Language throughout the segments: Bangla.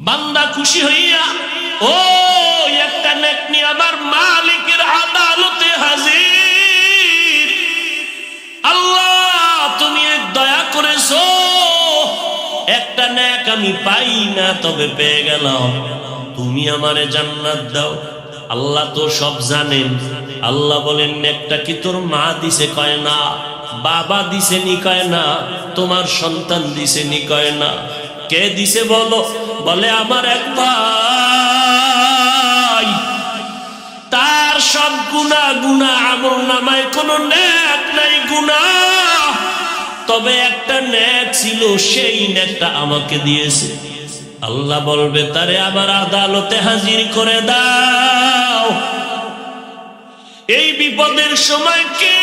বান্দা খুশি হইয়া ও একটা নেক নিয়ে আমার মালিকের আদালতে হাজির। আল্লাহ তুমি এক দয়া করেছো, একটা নেক আমি পাই না, তবে পেয়ে গেলাম, তুমি আমারে জান্নাত দাও। আল্লাহ তো সব জানেন। আল্লাহ বলেন নেকটা কি তোর মা দিছে? কয় না। বাবা দিছে নি? কয় না। তোমার সন্তান দিছে নি? কয় না। কে দিছে বলো? বলে আমার এক ভাই, তার সব গুনাহ গুনাহ, আমল নামায় কোনো নেক নাই, গুনাহ, তবে একটা নেক ছিল, সেই নেকটা আমাকে দিয়েছে। আল্লাহ বলবে তারে আবার আদালতে হাজির করে দাও। এই বিপদের সময় কে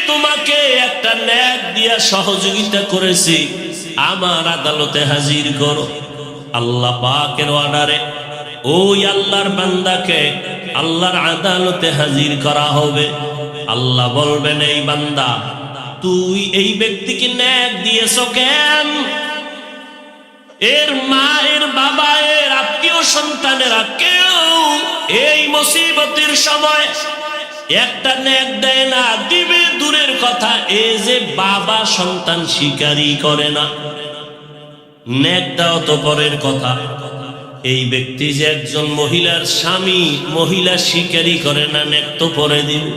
তোমাকে একটা নেক দিয়া সহযোগিতা করেছে? আমার আদালতে হাজির করো। আল্লাহ পাকের অর্ডারে ওই আল্লাহর বান্দাকে আল্লাহর আদালতে হাজির করা হবে। আল্লাহ বলবেন এই বান্দা, তুই এই ব্যক্তিকে নেক দিয়েছ কেন? এর মা, এর বাবা, এর আত্মীয় সন্তানেরা কেউ এই মুসিবতের সময় একটা নেক দেয় না, দিবে দূরের কথা, এই যে বাবা সন্তান স্বীকারই করে না। নেক দাও তো পরের কথা, এই ব্যক্তি যে একজন মহিলার স্বামী, মহিলা স্বীকারই করে না, নেক তো পরে দিবে।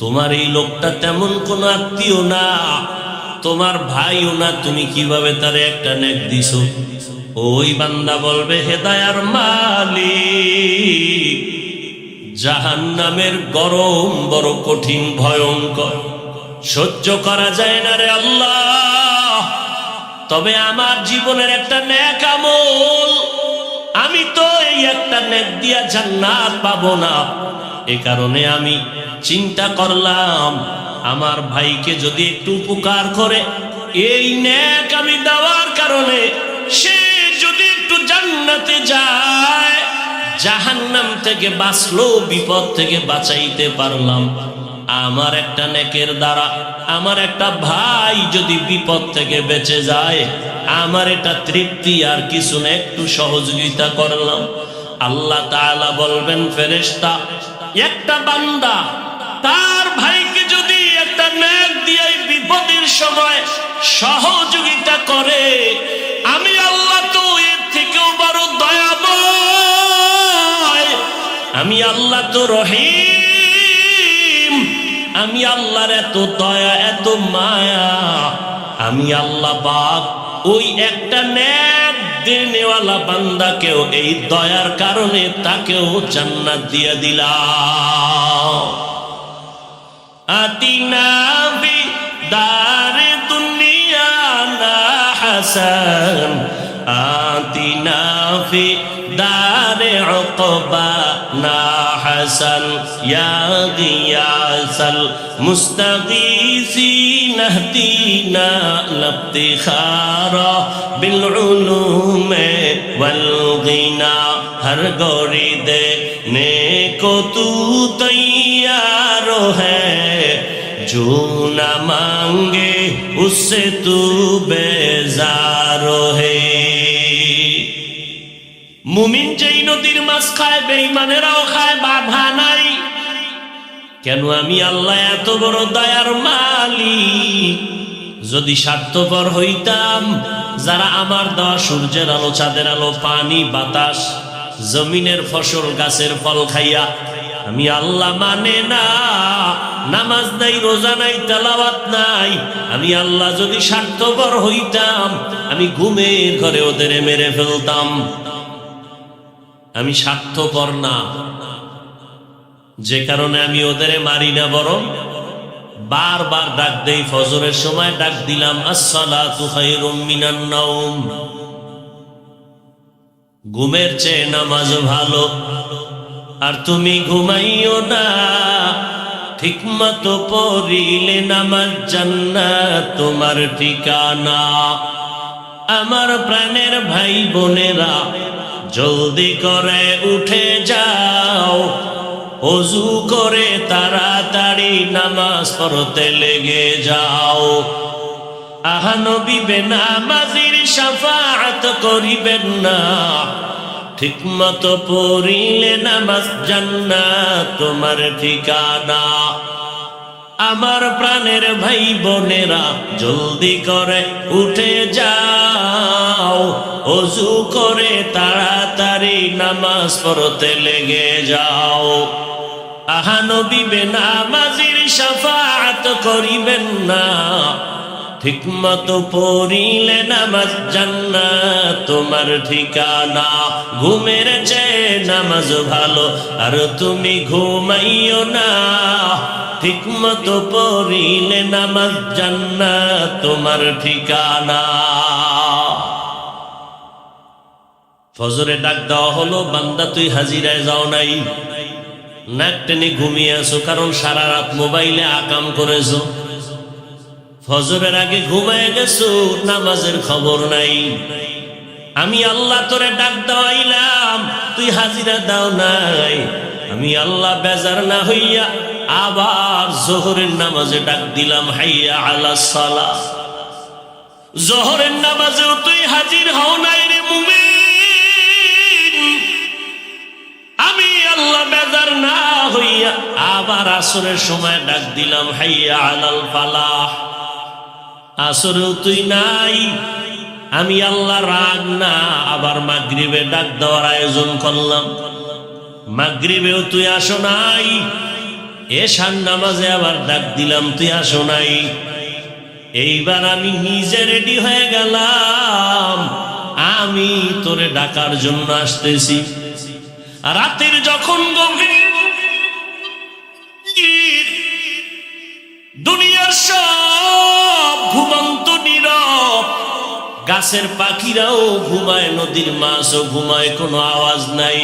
তোমার এই লোকটা তেমন কোন আত্মীয় না, তোমার ভাইও না, তুমি কিভাবে তারে একটা নেক দিছো? ওই বান্দা বলবে হে দয়ার মালিক, জাহান্নামের গরম বড় কঠিন, ভয়ঙ্কর, সহ্য করা যায় না রে আল্লাহ। তবে আমার জীবনের একটা নেক আমল, আমি তো এই একটা নেক দিয়া জান্নাত পাবো না। এ কারণে আমি চিন্তা করলাম, আমার ভাইকে যদি একটু উপকার করে, এই নেক আমি দেওয়ার কারণে সে যদি একটু জান্নাতে যায়, জাহান্নাম থেকে বাঁচলো, বিপদ থেকে বাঁচাইতে পারলাম। আমার একটা নেকের দ্বারা আমার একটা ভাই যদি বিপদ থেকে বেঁচে যায়, আমার এটা তৃপ্তি, আর কিছু না, একটু সহযোগিতা করলাম। আল্লাহ তাআলা বলবেন ফেরেশতা, একটা বান্দা তার ভাইকে যদি একটা নেক দিয়ে বিপদের সময় সহযোগিতা করে, আমি আল্লাহ তো এর থেকেও বড় দয়াময়, আমি আল্লাহ তো রহিম, আমি আল্লাহর এত দয়া, এত মায়া, আমি আল্লাহ পাক ওই একটা নেক দেনেওয়ালা বান্দাকেও এই দয়ার কারণে তাকেও জান্নাত দিয়ে দিলাম। আতিনা বি দারে দুনিয়া না হাসান, আতিনা ফি দারে উকবা না হাসান, ইয়া গিয়াসাল মুস্তাগীসিন ইহদিনা লিফতিখারা বিল উলুমে ওয়াল গিনা, हर गौरी देने को तू तैयार है, जो न मांगे उससे तू बेजार है। মুমিন যেই নদীর মাছ খায়, বেঈমানেরাও খায়, বাধা নাই কেন? আমি আল্লাহ এত বড় দয়ার মালিক। যদি স্বার্থপর হইতাম, যারা আমার দেওয়া সূর্যের আলো, চাঁদের আলো, পানি, বাতাস, জমিনের ফসল, গাছের ফল খাইয়া আমি আল্লাহ মানে না, নামাজ নাই, রোজা নাই, তেলাওয়াত নাই, আমি আল্লাহ যদি স্বার্থপর হইতাম, আমি ঘুমের ঘরে ওদের মেরে ফেলতাম। আমি স্বার্থপর না, যে কারণে আমি ওদের মারি না, বরং বারবার ডাক দেই। ফজরের সময় ডাক দিলাম, আসসালাতু খায়রুম মিনান নাওম, ঘুমের চেয়ে নামাজ ভালো। আর তুমি ঘুমাইও না, ঠিকমতো পড়িলে নামাজ জান্নাত তোমার ঠিকানা। আমার প্রাণের ভাই বোনেরা, জলদি করে উঠে যাও, ওযু করে তাড়াতাড়ি নামাজ পড়তে লেগে যাও। আহা নবী বেনামাজির শাফাআত করিবেন না, ঠিক মতো পড়িলে নামাজ জান্নাত তোমার ঠিকানা। আমার প্রাণের ভাই বোনেরা জলদি করে উঠে যাও, ওযু করে তাড়াতাড়ি নামাজ পড়তে লেগে যাও। আহা নবী বেনামাজির শাফাআত করিবেন না, ঠিক মতো পড়িলে নামাজ জান্নাত তোমার ঠিকানা। ঘুমের চেয়ে নামাজ ভালো, আর তুমি ঘুমাইও না, ঠিক মতো পড়িলে নামাজ জান্নাত তোমার ঠিকানা। ফজরে ডাক দেওয়া হলো, বান্দা তুই হাজিরায় যাও নাই, নাক টেনে ঘুমিয়ে আছো, কারণ সারা রাত মোবাইলে আকাম করেছো, ফজরের আগে ঘুমায় গেছো, নামাজের খবর নাই। আমি আল্লাহ তোরে ডাক দেওয়াইলাম, তুই হাজিরা দাও নাই। আমি আল্লাহ বেজার না হইয়া আবার জোহরের নামাজে ডাক দিলাম, হাইয়া আলাস সালাহ। জোহরের নামাজেও তুই হাজির হও নাই রে মুমিন। আমি আল্লাহ বেজার না হইয়া আবার আসরের সময় ডাক দিলাম, হাইয়া আলাল ফালাহ। আসরেও তুই নাই। আমি আল্লাহ রাগ না, আবার মাগরিবে ডাক দেওয়ার আয়োজন করলাম, মাগরিবেও তুই আসো নাই। এশার নামাজে আবার ডাক দিলাম, তুই আসো নাই। এইবার আমি নিজে রেডি হয়ে গেলাম, আমি তোরে ডাকার জন্য আসতেছি। রাতের যখন গভীর, দুনিয়ার সব ঘুমন্ত নীরব, গাছের পাখিরাও ঘুমায়, নদীর মাছও ঘুমায়, কোনো আওয়াজ নাই।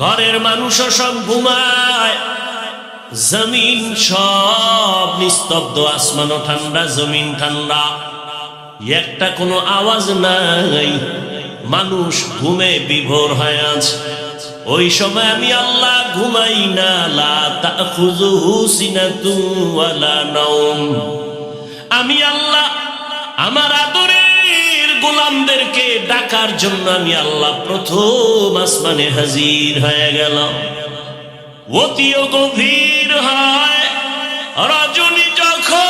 ঘরের মানুষও সব ঘুমায়, জমিন সব নিস্তব্ধ, আসমানও ঠান্ডা, জমিন ঠান্ডা, একটা কোনো আওয়াজ নাই। মানুষ ঘুমে বিভোর হয়ে আছে। ওই সময় আমি আল্লাহ ঘুমাই না, লা তাখুযুহু সিনাতুন ওয়ালা নাওম। আমি আল্লাহ আমার আদরের গোলামদেরকে ডাকার জন্য আমি আল্লাহ প্রথম আসমানে হাজির হয়ে গেলাম। অতিও গভীর হয় রজনী যখন,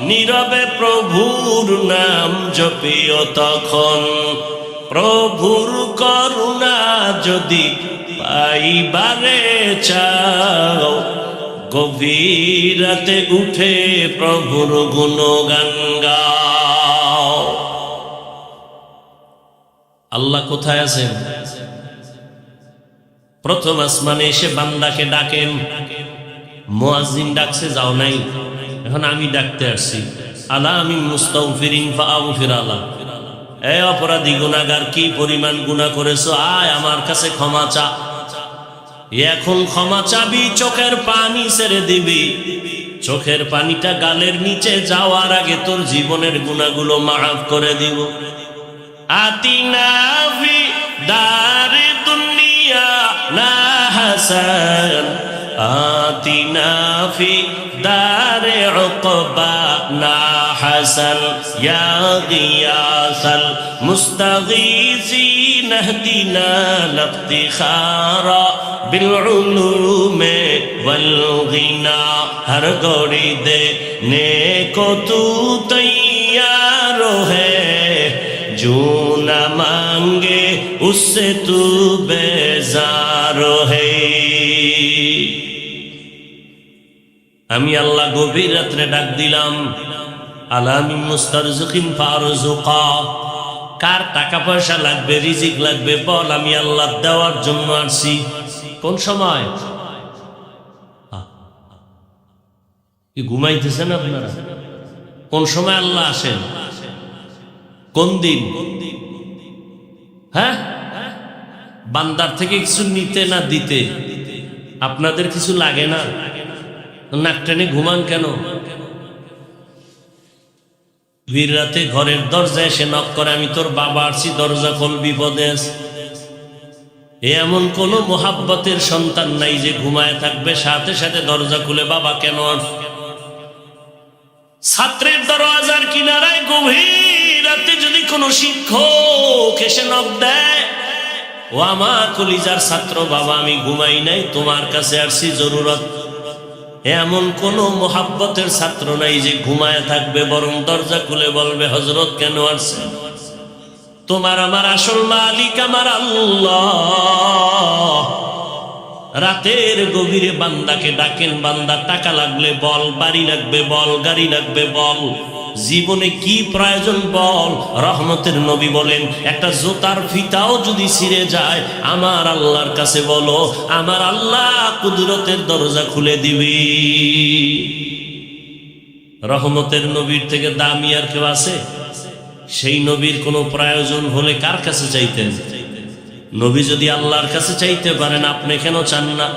নীরবে প্রভুর নাম জপিও তখন। প্রভুর করুণা যদি পাইবারে চাও, গভীর রাতে উঠে প্রভুর গুণগান গাও। আল্লাহ কোথায় আছেন? প্রথম আসমানে এসে বান্দাকে ডাকেন। মুয়াজ্জিন ডাকছে, যাও নাই, এখন আমি ডাকতে আসছি। আলা আমি মুস্তাগফিরিন ফাগফির আলা। এ অপরাধী গুনাহগার, কি পরিমাণ গুনাহ করেছো, আয় আমার কাছে ক্ষমা চা। এখন ক্ষমা চাবি, চোখের পানি ছেড়ে দিবি। চোখের পানিটা গালের নিচে যাওয়ার আগে তোর জীবনের গুনাহগুলো মাফ করে দিব। আতিনা ফি দারে দুনিয়া না হাসান, আতিনা ফি দারে উকবা না হাসান, ইয়া গিয়াসাল মুস্তাগীসিন ইহদিনা লিফতিখারা বিল উলুমে ওয়াল গিনা। हर घड़ी देने को तू तैयार है, जो न मांगे उससे तू बेजार है। আমি আল্লাহ গভীর রাত্রে ডাক দিলাম, আলামি মুস্তারজিকিন ফারজুকা। কার টাকা পয়সা লাগবে, রিজিক লাগবে, বল, আমি আল্লাহ দেওয়ার জন্য আসছি। কোন সময়? কি ঘুমাইতেছেন আপনারা? কোন সময় আল্লাহ আসেন? কোন দিন? হ্যাঁ, বান্দার থেকে কিছু নিতে না দিতে আপনাদের কিছু লাগে না? নাক টেনে ঘুমান কেন? বীর রাতে ঘরের দরজায় এসে নক করে, আমি তোর বাবা আসছি, দরজা খোল, বিপদে আছি। এমন কোন মোহাব্বতের সন্তান নাই যে ঘুমায় থাকবে, সাথে সাথে দরজা খুলে বাবা কেন আস। ছাত্রের দরওয়াজার কিনারায় গভীর রাতে যদি কোনো শিক্ষক এসে নক দেয়, ও আমার কলিজার ছাত্র বাবা, আমি ঘুমাই নাই, তোমার কাছে আসছি জরুরত। এমন কোন মোহাব্বতের ছাত্র নাই যে ঘুমায় থাকবে, বরং দরজা খুলে বলবে, হযরত কেন আসছেন? তোমার আমার আসল মালিক আমার আল্লাহ। রাতের গভীরে বান্দাকে ডাকেন, বান্দা টাকা লাগলে বল, বাড়ি লাগবে বল, গাড়ি লাগবে বল, জীবনে কি প্রয়োজন বল। রহমতের নবী বলেন, একটা জুতার ফিতাও যদি ছিঁড়ে যায় আমার আল্লাহর কাছে বলো, আমার আল্লাহ কুদরতের দরজা খুলে দিবি। রহমতের নবীর থেকে দামি আর কেউ আছে? সেই নবীর কোনো প্রয়োজন হলে কার কাছে চাইতেন? নবী যদি আল্লাহর কাছে চাইতে পারেন, আপনি কেন চান না?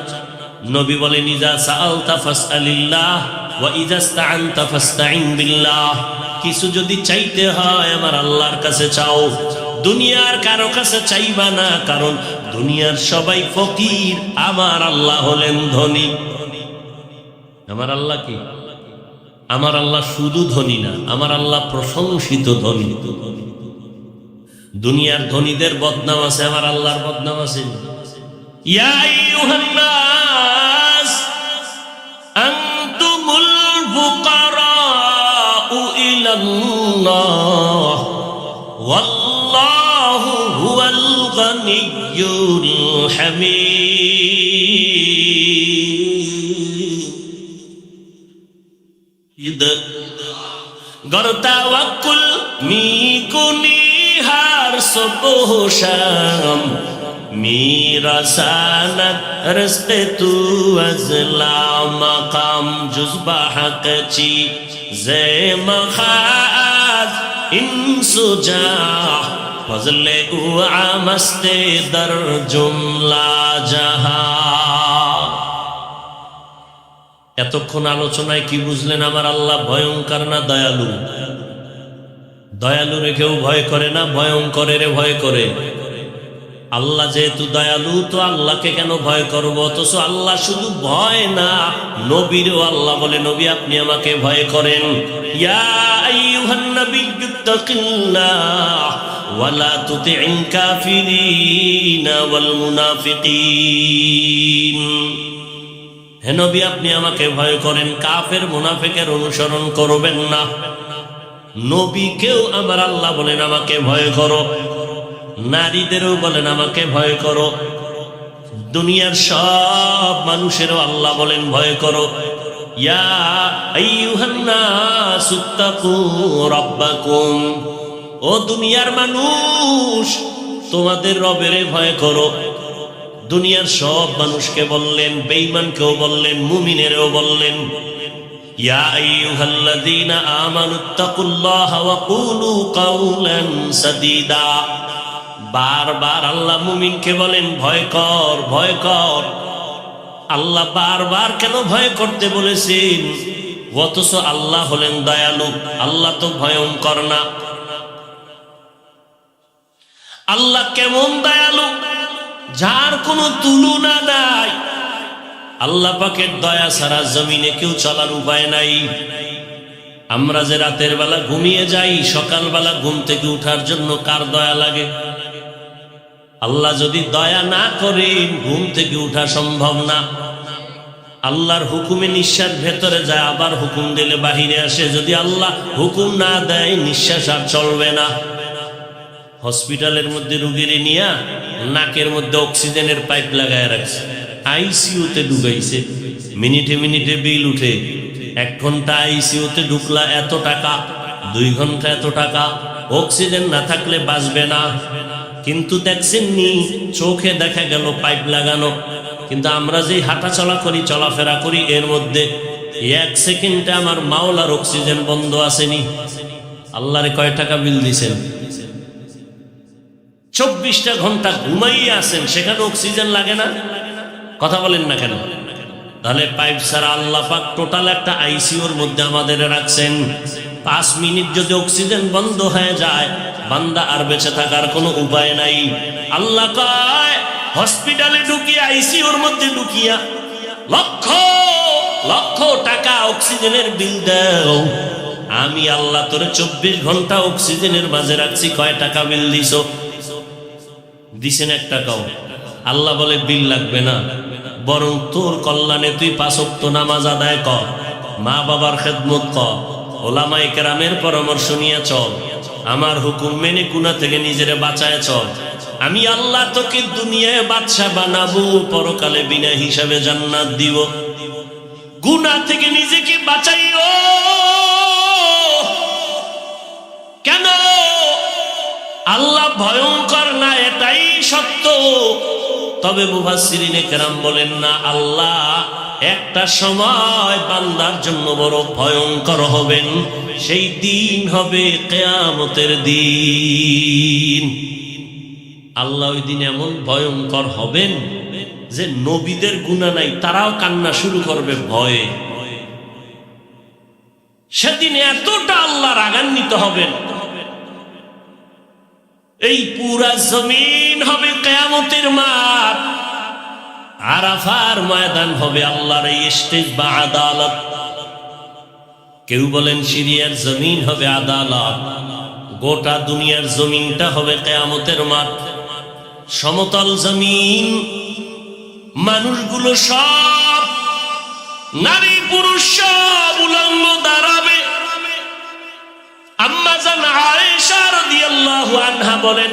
নবী বলেন, ইজা সাআলতা ফাসআলিল্লাহ ওয়া ইজা ইসতাআনতা ফাসতাইন বিল্লাহ। কিছু যদি চাইতে হয় আমার আল্লাহর কাছে চাও, দুনিয়ার কারো কাছে চাইবা না, কারণ দুনিয়ার সবাই ফকির, আমার আল্লাহ হলেন ধনী। আমার আল্লাহ কি? আমার আল্লাহ শুধু ধনী না, আমার আল্লাহ প্রশংসিত ধনী। দুনিয়ার ধনীদের বদনাম আছে, আমার আল্লাহর বদনাম আছে। ইয়া আইয়ুহান নাস আনতুমুল ফুকারাউ ইলাল্লাহ ওয়াল্লাহু হুয়াল গানিয়্যুল হামিদ। গর তাওয়াক্কুল মিকুনি har subuh syam mirasanat rizqi tu azla maqam juzbah kaci zema khaaz insujah fazle u amaste dar jumla jahan। এতক্ষণ আলোচনায় কি বুঝলেন? আমার আল্লাহ ভয়ঙ্কর না দয়ালু? দয়ালু রে কেউ ভয় করে না, ভয়ঙ্করের ভয় করে। আল্লাহ যেহেতু দয়ালু, তো আল্লাহকে কেন ভয় করবো? অথচ আল্লাহ শুধু ভয় না, নবীরও আল্লাহ বলে, নবী আপনি আমাকে ভয় করেন। ইয়া আইয়ুহান নাবিয়্যুত্তাকিল্লাহ ওয়া লা তুতি'ল কাফিরিনা ওয়াল মুনাফিকিন। হে নবী আপনি আমাকে ভয় করেন, কাফের মুনাফিকের অনুসরণ করবেন না। নবীকেও আমার আল্লাহ বলেন আমাকে ভয় করো, নারীদেরও বলেন আমাকে ভয় করো, দুনিয়ার সব মানুষেরও আল্লাহ বলেন ভয় করো। ইয়া আইয়ুহান নাস ইত্তাকু রাব্বাকুম, ও দুনিয়ার মানুষ তোমাদের রবের ভয় করো। দুনিয়ার সব মানুষকে বললেন, বেঈমানকেও বললেন, মুমিনেরও বললেন। ইয়া আইয়ুহাল্লাযীনা আমানুত্তাকুল্লাহা ওয়া কুলু কাওলান সাদীদা। বারবার আল্লাহ মুমিনকে বলেন ভয় কর, ভয় কর। আল্লাহ বারবার কেন ভয় করতে বলেছেন? অথচ আল্লাহ হলেন দয়ালু, আল্লাহ তো ভয়ঙ্কর না। আল্লাহ কেমন দয়ালু, যার কোনো তুলনা নাই। আল্লাহ পাকের দয়া ছাড়া জমিনে কেউ চলার উপায় নাই। আমরা যে রাতের বেলা ঘুমিয়ে যাই, সকালবেলা ঘুম থেকে উঠার জন্য কার দয়া লাগে? আল্লাহ যদি দয়া না করেন ঘুম থেকে উঠা সম্ভব না। আল্লাহর হুকুমে নিঃশ্বাস ভেতরে যায়, আবার হুকুম দিলে বাহিরে আসে। যদি আল্লাহ হুকুম না দেয় নিঃশ্বাস আর চলবে না। হসপিটালের মধ্যে রুগীর নিয়ে নাকের মধ্যে অক্সিজেনের পাইপ লাগায় রাখছে, আইসিইউতে ঢুকাইছে, মিনিটে মিনিটে বিল উঠে। 1 ঘন্টা আইসিইউতে ঢুকলা এত টাকা, 2 ঘন্টা এত টাকা। অক্সিজেন না থাকলে বাঁচবে না। কিন্তু দেখছেন নি, চোখে দেখা গেল পাইপ লাগানো, কিন্তু আমরা যেই হাঁটা চলা করি, চলাফেরা করি, এর মধ্যে 1 সেকেন্ডে আমার মাওলার অক্সিজেন বন্ধ আসেনি। আল্লাহরে কয় টাকা বিল দিছেন? 24টা ঘন্টা ঘুমাইয়ে আছেন, সেখানে অক্সিজেন লাগে না? কথা বলেন না কেন? তাহলে পাইপ ছাড়া আল্লাহ পাক টোটাল একটা আইসিইউর মধ্যে আমাদের রাখছেন। 5 মিনিট যদি অক্সিজেন বন্ধ হয়ে যায়, বান্দা আর বেঁচে থাকার কোনো উপায় নাই। আল্লাহ কয় হসপিটালে ঢুকিয়ে, আইসিইউর মধ্যে ঢুকিয়া লক্ষ লক্ষ টাকা অক্সিজেনের বিল দাও। আমি আল্লাহ তোরে 24 ঘন্টা অক্সিজেনের মাঝে রাখছি, কয় টাকা বিল দিছো? দিছেন 1 টাকাও? আল্লাহ বলে বিল লাগবে না, বরং তোর কল্যাণে তুই 5 ওয়াক্ত নামাজ আদায় কর, মা বাবার খেদমত কর, ওলামায়ে কেরামের পরামর্শ নিয়ে চল, আমার হুকুম মেনে গুনাহ থেকে নিজেরে বাঁচায় চল। আমি আল্লাহ তোকে দুনিয়ায় বাদশা বানাবো, পরকালে বিনা হিসাবে জান্নাত দিব। গুনাহ থেকে নিজেকে বাঁচাইও। কেন? আল্লাহ ভয়ঙ্কর না, এটাই সত্য। তবে মুফাসসিরিনে কেরাম বলেন না, আল্লাহ একটা সময় বান্দার জন্য বড় ভয়ঙ্কর হবেন, সেই দিন হবে কিয়ামতের দিন। আল্লাহ ওই দিন এমন ভয়ঙ্কর হবেন যে নবীদের গুনাহ নাই, তারাও কান্না শুরু করবে ভয়ে। সেদিন এতটা আল্লাহ রাগান্বিত হবেন, এই পুরা জমিন হবে কিয়ামতের মাঠ, আরাফার ময়দান হবে আল্লাহর এই স্টেজ বা আদালত। কেউ বলেন সিরিয়ার জমিন হবে আদালত, গোটা দুনিয়ার জমিনটা হবে কিয়ামতের মাঠ। সমতল জমিন, মানুষগুলো সব, নারী পুরুষ সব উলঙ্গ দাঁড়াবে। আম্মা জান আয়েশা রাদিয়াল্লাহু আনহা বলেন,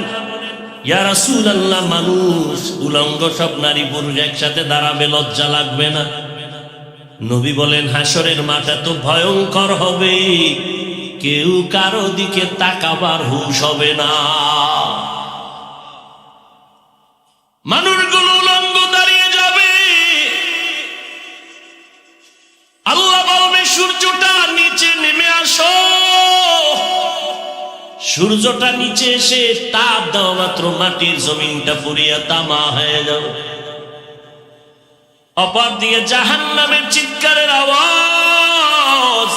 ইয়া রাসূলুল্লাহ, মানুষ উলঙ্গ সব নারী পুরুষ একসাথে দাঁড়াবে, লজ্জা লাগবে না? নবী বলেন, হাসরের মাঠ এত ভয়ঙ্কর হবে, কেউ কারো দিকে তাকাবার হুঁশ হবে না। মানুষগুলো উলঙ্গ দাঁড়িয়ে যাবে, আল্লাহ বলবে সূর্যটা নিচে নেমে আসো। সূর্যটা নিচে এসে তাপ দেওয়া মাত্র মাটির জমিনটা পুড়িয়া তামা হয়ে যাবে। অপর দিকে জাহান্নামের চিৎকারের আওয়াজ,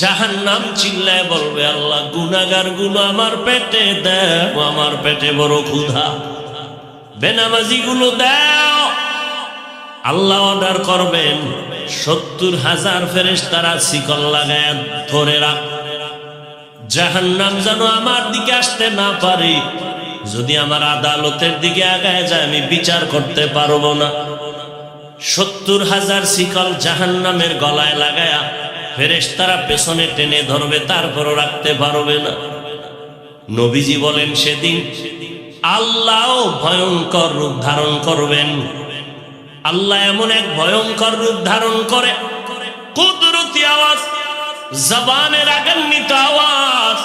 জাহান্নাম চিল্লায় বলবে, আল্লাহ গুনাহগার গুলো আমার পেটে দাও, আমার পেটে বড় ক্ষুধা, বেনামাজি গুলো দাও। আল্লাহ অর্ডার করবেন, 70,000 ফেরেশতারা শিকল লাগায় ধরে রাখ, জাহান্নাম যেন আমার দিকে আসতে না পারে। যদি আমার আদালতের দিকে আগায় যায়, আমি বিচার করতে পারবো না। 70,000 শিকল জাহান্নামের গলায় লাগায়া ফেরেশতারা পেছনে টেনে ধরবে, তারপরও রাখতে পারবে না। নবীজি বলেন, সেদিন আল্লাহ ভয়ঙ্কর রূপ ধারণ করবেন। আল্লাহ এমন এক ভয়ঙ্কর রূপ ধারণ করে, কুদরতি আওয়াজ, জবানের রাগান্বিত আওয়াজ,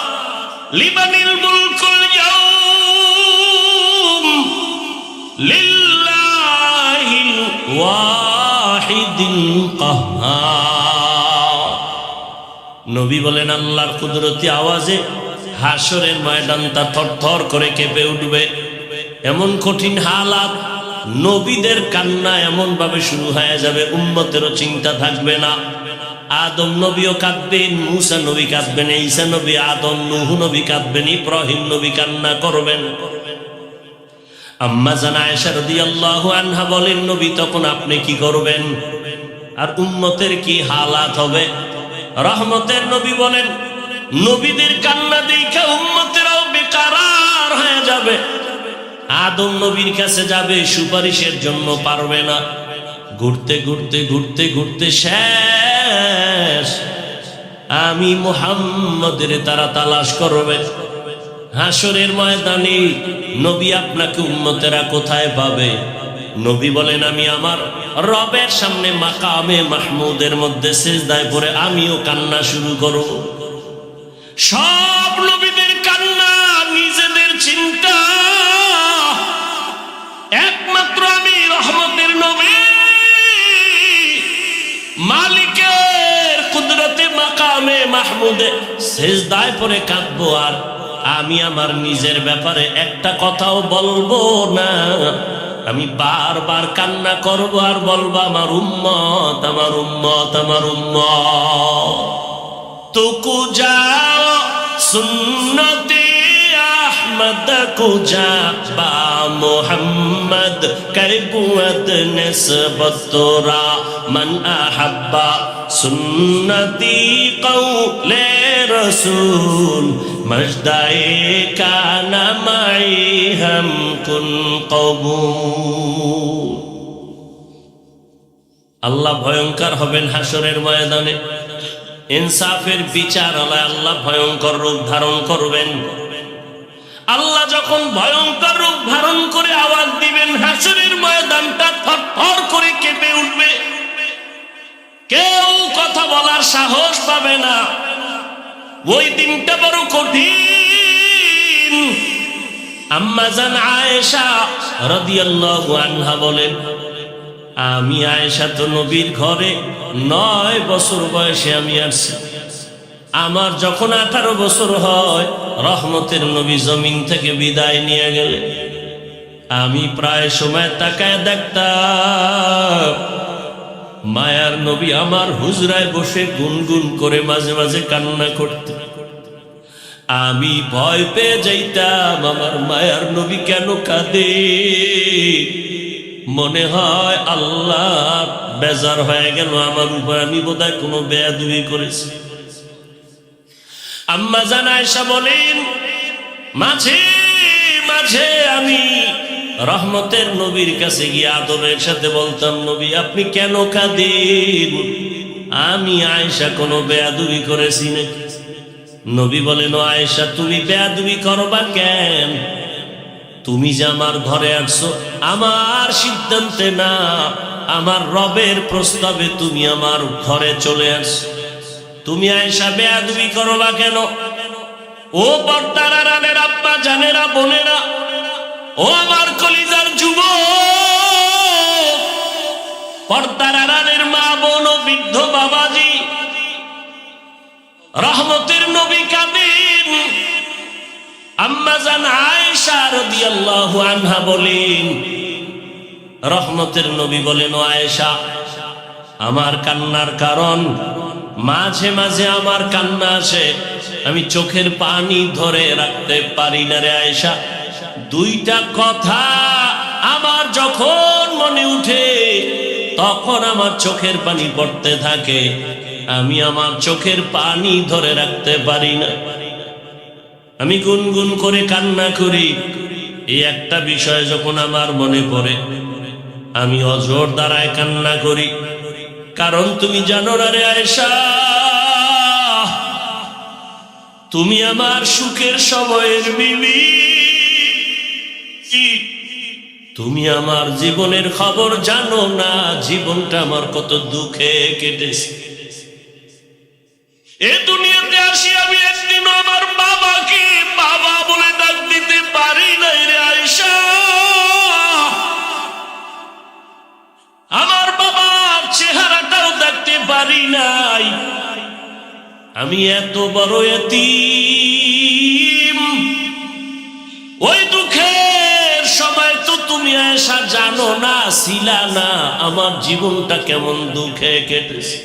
লিমানিল মুলকুল ইয়াউম লিল্লাহিল ওয়াহিদিল কাহ্হার। নবী বলেন, আল্লাহর কুদরতি আওয়াজে হাসরের ময়দানটা থরথর করে কেঁপে উঠবে। এমন কঠিন হালাত, নবীদের কান্না এমন ভাবে শুরু হয়ে যাবে, উম্মতেরও চিন্তা থাকবে না। আদম নবীও কাঁদবেন, মুসা নবী কাঁদবেন, ঈসা নবী, আদম, নূহ নবী কাঁদবেন, ইব্রাহিম নবী কান্না করবেন। আম্মা জান আয়েশা রাদিয়াল্লাহু আনহা বলেন, নবী তখন আপনি কি করবেন আর উম্মতের কি হালাত হবে? রহমতের নবী বলেন, নবীদের কান্না দেখে উম্মতেরাও বেকারার হয়ে যাবে। আদম নবীর কাছে যাবে, সুপারিশের জন্য পারবে না। ঘুরতে ঘুরতে ঘুরতে ঘুরতে শেষ, আমি মুহাম্মদের তারা তালাশ করবে। হাসরের ময়দানে নবী আপনাকে উম্মতেরা কোথায় পাবে? নবী বলেন, আমি আমার রবের সামনে মাকামে মাহমুদের মধ্যে সিজদায় পড়ে আমিও কান্না শুরু করব। সব নবীদের কান্না, নিজেদের চিন্তা, একমাত্র আমি রহমতের নবী মালিকের কুদরতে মাকামে মাহমুদে সিজদায় পড়ে কাঁদবো, আর আমি আমার নিজের ব্যাপারে একটা কথাও বলবো না। আমি বারবার কান্না করবো আর বলবো, আমার উম্মত, আমার উম্মত, আমার উম্মত। তুকু যাও সুন্নতে আহমদ आमद कुजा बा मोहम्मद कैबुअत निस्बत तोरा मन अहब्बा सुन्नती कौले रसूल मजदाए काना माई हम कुन कबूल। আল্লাহ ভয়ঙ্কর হবেন হাসরের ময়দানে, ইনসাফের বিচার হলে আল্লাহ ভয়ঙ্কর রূপ ধারণ করবেন। আল্লাহ যখন ভয়ঙ্কর রূপ ধারণ করে আওয়াজ দিবেন, হাসরের ময়দানটা থরথর করে কেঁপে উঠবে, কেউ কথা বলার সাহস পাবে না। ওই দিনটা বড় কঠিন। আম্মা জান আয়েশা রাদিয়াল্লাহু আনহা বলেন, আমি আয়েশা তো নবীর ঘরে 9 বছর বয়সে আমি আসছি। আমার যখন 18 বছর হয়, রহমতের নবী জমিন থেকে বিদায় নিয়ে গেলে আমি প্রায় সময় তাকায় দেখতাম মায়ার নবী আমার হুজরায় বসে গুনগুন করে মাঝে মাঝে কান্না করতেন। আমি ভয় পেয়ে যাইতাম আমার মায়ার নবী কেন কাঁদে, মনে হয় আল্লাহ বেজার হয়ে গেল আমার উপর, আমি বোধহয় কোনো বেয়াদবি করেছি। আম্মা জান আয়েশা বলেন, মাঝে মাঝে আমি রহমতের নবীর কাছে গিয়ে আদরের সাথে বলতাম, নবী আপনি কেন কাঁদেন, আমি আয়েশা কোনো বেয়াদবি করেছি নাকি? নবী বলেন, ও আয়েশা তুমি বেয়াদবি করবা কেন? তুমি যে আমার ঘরে আসছো আমার সিদ্ধান্তে না, আমার রবের প্রস্তাবে তুমি আমার ঘরে চলে আসছো, তুমি আয়েশা বেয়াদবি করবা কেন? ও পর্দার আড়ালের আব্বা জানেরা বোনেরা, ও আমার কলিজার যুবক, পর্দার আড়ালের মা বোন ও বৃদ্ধ বাবাজি, রহমতের নবী কাঁদেন। আম্মা জান আয়েশা রাদিয়াল্লাহু আনহা বলেন, রহমতের নবী বলেন, ও আয়েশা আমার কান্নার কারণ, মাঝে মাঝে আমার কান্না আসে, আমি চোখের পানি ধরে রাখতে পারি না রে আয়েশা। দুইটা কথা আমার যখন মনে উঠে তখন আমার চোখের পানি পড়তে থাকে, আমি আমার চোখের পানি ধরে রাখতে পারি না, আমি গুনগুন করে কান্না করি। এই একটা বিষয় যখন আমার মনে পড়ে আমি অজর দ্বারায় কান্না করি। কারণ তুমি জানো না রে আয়েশা, তুমি আমার সুখের সময়ের বিবি, তুমি আমার জীবনের খবর জানো না, জীবনটা আমার কত দুঃখে কেটেছে। এ দুনিয়াতে আসি আমি একদিন আমার বাবাকে বাবা বলে ডাক দিতে পারি নাই রে আয়েশা। আমার বাবার চেহারাটাও দেখতে পারি নাই, আমি এত বড় এতিম। ওই দুঃখের সময় তো তুমি আয়েশা জানো না, ছিলা না, আমার জীবনটা কেমন দুঃখে কেটেছে।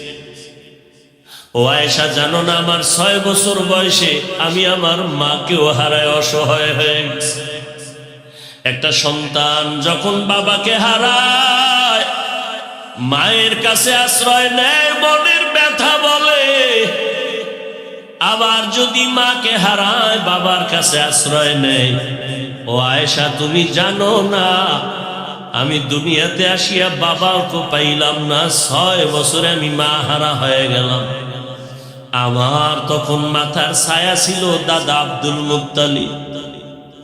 ও আয়েশা জানো না, আমার 6 বছর বয়সে আমি আমার মাকেও হারায় অসহায় হয়ে গেছি। একটা সন্তান যখন বাবাকে হারায় মায়ের কাছে আশ্রয় নেয়, মনের ব্যথা বলে। আবার যদি মাকে হারায় বাবার কাছে আশ্রয় নেয়। ও আয়েশা তুমি জানো না, আমি দুনিয়াতে আসিয়া বাবাকে পাইলাম না, 6 বছরে আমি মা হারা হয়ে গেলাম। আমার তখন মাথার ছায়া ছিল দাদা আব্দুল মুত্তালিব।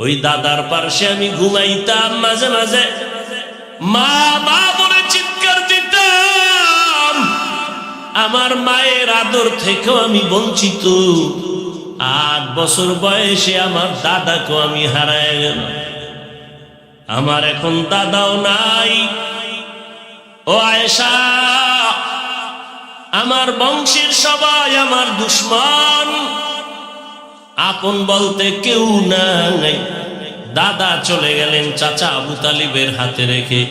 ওই দাদার পাশে আমি ঘুমাইতাম, মাঝে মাঝে মা মা বলে চিৎকার দিতাম। আমার মায়ের আদর থেকেও আমি বঞ্চিত। 8 বছর বয়সে আমার দাদাকেও আমি হারায় গেলাম। আমার এখন দাদাও নাই। ও আয়েশা, আমার বংশের সবাই আমার দুশ্মন, আপন বলতে কেউ নাই। দাদা চলে গেলেন চাচা আবু তালিবের হাতে রেখে।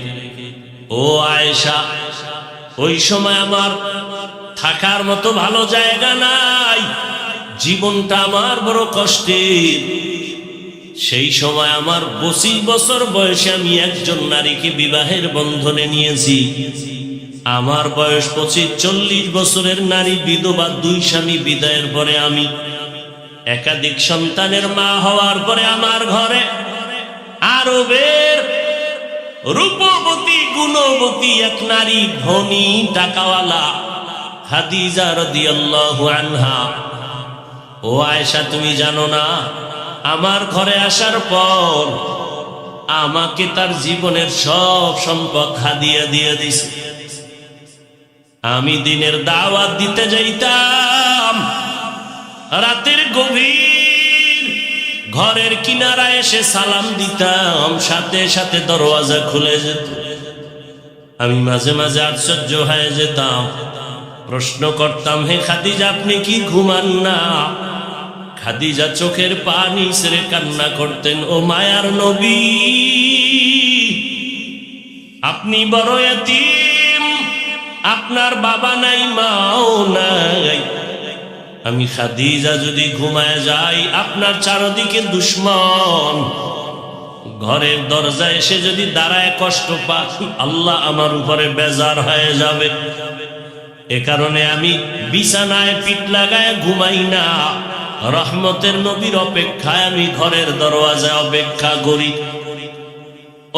ও আয়েশা, ওই সময় আমার থাকার মতো ভালো জায়গা নাই, জীবনটা আমার বড় কষ্টের। সেই সময় আমার 25 বছর বয়সে আমি একজন নারীকে বিবাহের বন্ধনে নিয়েছি। আমার বয়স 25-40 বছরের নারী বিধবা, 2 স্বামী বিদায়ের পরে আমি একাধিক সন্তানের মা হওয়ার পরে আমার ঘরে আরবের রূপবতী গুণবতী এক নারী, ধনী টাকাওয়ালা খাদিজা রাদিয়াল্লাহু আনহা। ও আয়েশা, তুমি জানো না, আমার ঘরে আসার পর আমাকে তার জীবনের সব সম্পদ হাদিয়া দিয়ে দিছে। আমি দিনের দাওয়াত দিতে যাইতাম, রাতের গভীর ঘরের কিনারায় এসে সালাম দিতাম, সাথে সাথে দরওয়াজা খুলে যেত। আমি মাঝে মাঝে আশ্চর্য হয়ে যেতাম, প্রশ্ন করতাম, হে খাদিজা, আপনি কি ঘুমান না? খাদিজা চোখের পানি ছেড়ে কান্না করতেন, ও মায়ার নবী, আপনি বড় এতিম, আপনার বাবা নাই, মাও নাই। আমি খাদিজা যদি ঘুমায় যাই, আপনার চারদিকে দুশ্মন ঘরের দরজায় এসে যদি দাঁড়ায় কষ্ট পাই, আল্লাহ আমার উপরে বেজার হয়ে যাবে। এ কারণে আমি বিছানায় পিঠ লাগায় ঘুমাই না, রহমতের নবীর অপেক্ষায় আমি ঘরের দরওয়াজায় অপেক্ষা করি।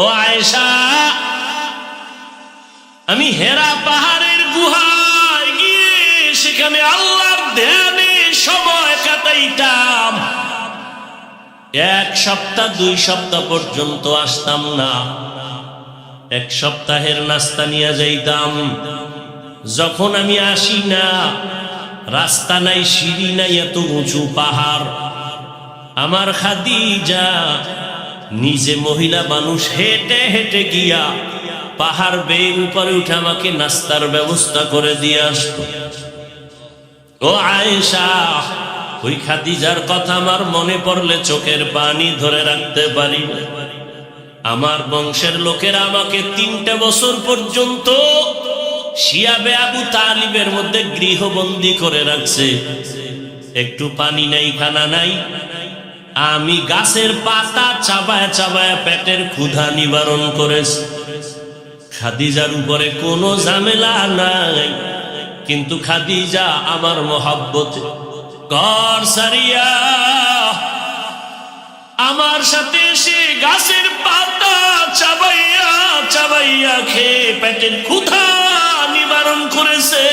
ও আয়েশা, আমি হেরা পাহাড়ের গুহায় গিয়ে সেখানে আল্লাহর ধ্যানে সময় কাটাইতাম। 1 সপ্তাহ 2 সপ্তাহ পর্যন্ত আসতাম না। 1 সপ্তাহের নাস্তা নিয়ে যাইতাম। যখন আমি আসি না, রাস্তা নাই, সিঁড়ি নাই, এত উঁচু পাহাড়। আমার খাদিজা নিজে মহিলা মানুষ হেঁটে হেঁটে গিয়া পাহাড় বেয়ে উপরে উঠে আমাকে নাস্তার ব্যবস্থা করে দিয়ে আসতো। ও আয়েশা, ওই খাদিজার কথা আমার মনে পড়লে চোখের পানি ধরে রাখতে পারি না। আমার বংশের লোকেরা আমাকে 3টা বছর পর্যন্ত শিয়াবে আবু তালিবের মধ্যে গৃহবন্দী করে রাখছে। একটু পানি নাই, খানা নাই। আমি গাছের পাতা চাবায় চাবায় পেটের ক্ষুধা নিবারণ করেছি। খাদিজার উপরে কোনো ঝামেলা নাই, কিন্তু খাদিজা আমার মহব্বতে ঘর সারিয়া আমার সাথে এসে গাছের পাতা চাবাইয়া চাবাইয়া খেয়ে পেটের ক্ষুধা নিবারণ করেছে।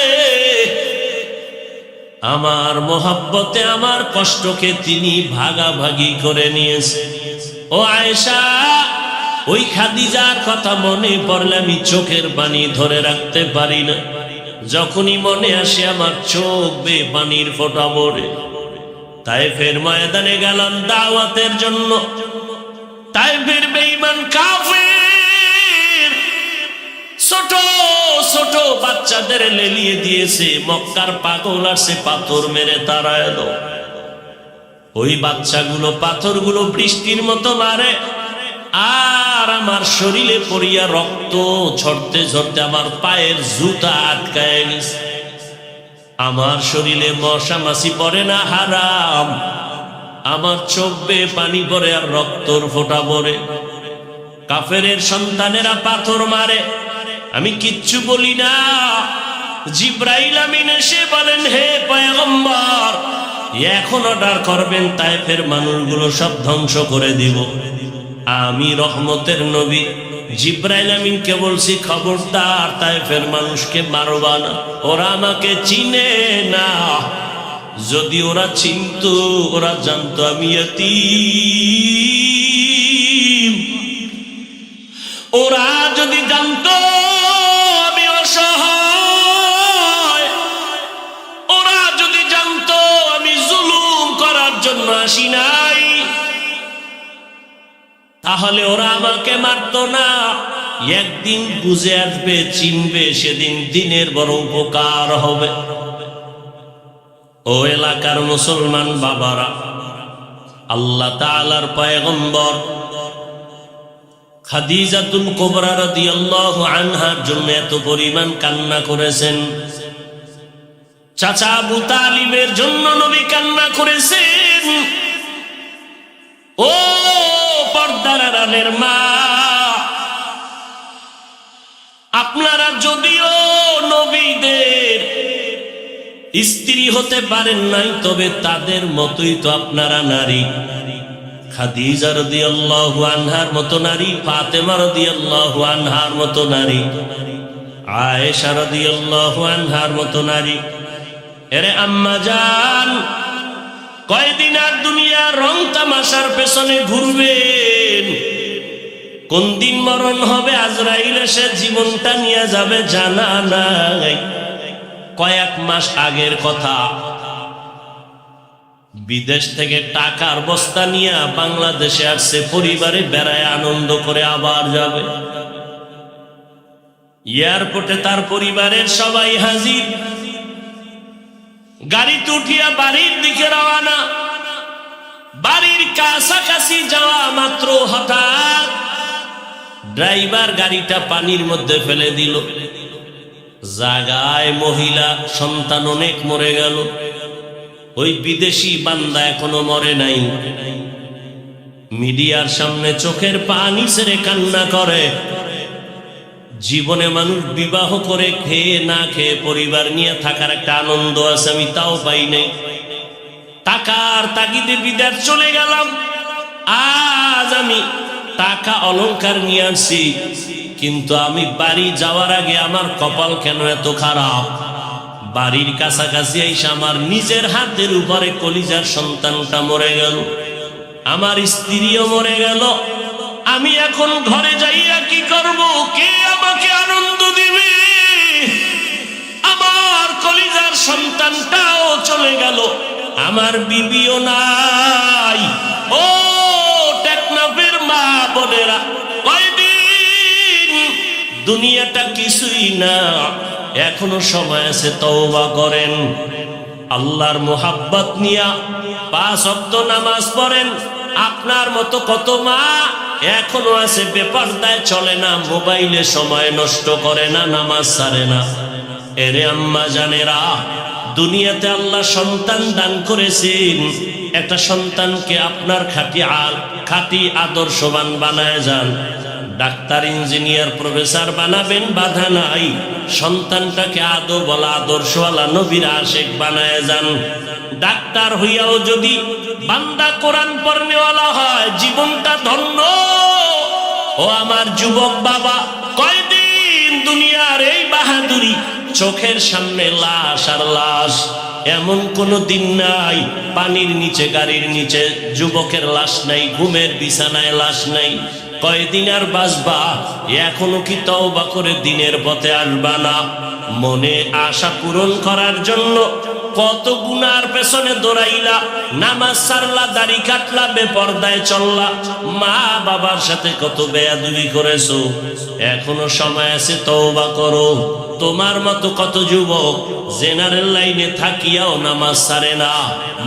আমার মহব্বতে আমার কষ্টকে তিনি ভাগাভাগি করে নিয়েছে। ও আয়েশা, ওই খাদিজার কথা মনে পড়লে আমি চোখের পানি ধরে রাখতে পারি না। যখনই মনে আসে আমার চোখ বেয়ে পানির ফোঁটা পড়ে। তায়েফের ময়দানে গেলাম দাওয়াতের জন্য। তায়েফের বেঈমান কাফের ছোট ছোট বাচ্চাদের লেলিয়ে দিয়েছে। মক্কার পাগল আসে, পাথর মেরে তারা এলো। ওই বাচ্চাগুলো পাথরগুলো বৃষ্টির মতো মারে, আর আমার শরীরে পড়িয়া রক্ত ঝরতে ঝরতে আমার পায়ের জুতা আটকায় গেছে। আমার শরীরে মশা মাছি পড়ে না, হারাম। আমার চোখ বেয়ে পানি পড়ে আর রক্তর ফোঁটা পড়ে। কাফেরের সন্তানেরা পাথর মারে, আমি কিচ্ছু বলি না। জিব্রাইল আমিন এসে বলেন, হে পয়গম্বর, এখন অর্ডার করবেন, তায়েফের মানুষগুলো সব ধ্বংস করে দিব। আমি রহমতের নবী জিব্রাইল আমিনকে বলছি, খবরদার তায়েফের মানুষকে মারবা না, ওরা আমাকে চিনে না। যদি ওরা চিনতো, ওরা জানতো আমি এতিম। ওরা যদি জানতো আমি অসহায়, ওরা যদি জানতো আমি জুলুম করার জন্য আসি নাই, তাহলে ওরা আমাকে মারতো না। একদিন বুঝে আসবে, চিনবে, সেদিন দিনের বড় উপকার হবে। ও এলাকার মুসলমান বাবারা, আল্লাহ তাআলার পয়গম্বর খাদিজাতুল কুবরা রাদিয়াল্লাহু আনহার জন্য এত পরিমাণ কান্না করেছেন। চাচা আবু তালিবের জন্য নবী কান্না করেছেন। ও জানের মা, আপনারা যদিও নবীদের স্ত্রী হতে পারেন নাই, তবে তাদের মতোই তো আপনারা নারী। খাদিজা রাদিয়াল্লাহু আনহার মতো নারী, ফাতেমা রাদিয়াল্লাহু আনহার মতো নারী, আয়েশা রাদিয়াল্লাহু আনহার মতো নারী। এরে আম্মা জান, কয়দিন আর দুনিয়ার রং তামাশার পেছনে ঘুরবেন? কোন দিন মরণ হবে, আজরাইল এসে জীবনটা নিয়ে যাবে জানা নাই। কয়েক মাস আগের কথা, বিদেশ থেকে টাকার বস্তা নিয়ে বাংলাদেশে আসছে, পরিবারে বেড়ায় আনন্দ করে আবার যাবে। এয়ারপোর্টে তার পরিবারের সবাই হাজির, গাড়িতে উঠিয়া বাড়ির দিকে রওনা। বাড়ির কাছাকাছি যাওয়া মাত্র হঠাৎ ড্রাইভার গাড়িটা পানির মধ্যে ফেলে দিল। জাগায় মহিলা সন্তান অনেক মরে গেল। ওই বিদেশি বান্দা এখনো মরে নাই। মিডিয়ার সামনে চোখের পানি ছেড়ে কান্না করে। জীবনে মানুষ বিবাহ করে খেয়ে না খেয়ে পরিবার নিয়ে থাকার একটা আনন্দ আছে, আমি তাও পাই নাই। টাকার তাগিদে বিদেশ চলে গেলাম। আজ আমি টাকা অলংকার নিয়ে আসছি, কিন্তু আমি বাড়ি যাওয়ার আগে আমার কপাল কেন এত খারাপ। বাড়ির কাছাকাছি এসে আমার নিজের হাতের উপরে কলিজার সন্তানটা মরে গেল, আমার স্ত্রীও মরে গেল। আমি এখন ঘরে যাইয়া কি করব? কে আমাকে আনন্দ দিবে? আমার কলিজার সন্তানটাও চলে গেল, আমার বিবিও নাই। ও টেকনাফের মা বোনেরা, কয়দিন দুনিয়াটা কিছুই না, এখনো সময় আছে, তওবা করেন। আল্লাহর মোহাব্বত নিয়া 5 ওয়াক্ত নামাজ পড়েন। আপনার মতো কত মা এখনো আছে বেপরদায় চলে না, মোবাইলে সময় নষ্ট করে না, নামাজ ছাড়ে না। এরে আম্মা জানেরা, দুনিয়াতে আল্লাহ সন্তান দান করেছেন, একটা সন্তানকে আপনার খাঁটি আদর্শবান বানায় যান। ডাক্তার, ইঞ্জিনিয়ার, প্রফেসর বানাবেন, বাধা নাই। সন্তানটাকে বলা আদর্শওয়ালা নবীর আশিক বানায় যান। ডাক্তার হইয়াও যদি বান্দা কোরআন পড়নেওয়ালা হয়, জীবনটা ধন্য। ও আমার যুবক বাবা, কয়দিন দুনিয়ার এই বাহাদুরি, চোখের সামনে লাশ আর লাশ। এমন কোনো দিন নাই পানির নিচে, গাড়ির নিচে যুবকের লাশ নাই, ঘুমের বিছানায় লাশ নাই। কয়দিন আর বাঁচবা? এখনো কি তওবা করে দিনের পথে আসবা না? মনে আশা পূরণ করার জন্য কত গুনার পেছনে দৌড়াইলা, নামাজ ছাড়লা, দাড়ি কাটলা, বেপরদায় চললা, মা বাবার সাথে কত বেয়াদবি করেছো। এখনো সময় আছে, তওবা করো। তোমার মতো কত যুবক জেনারেল লাইনে থাকিয়াও নামাজ ছাড়ে না,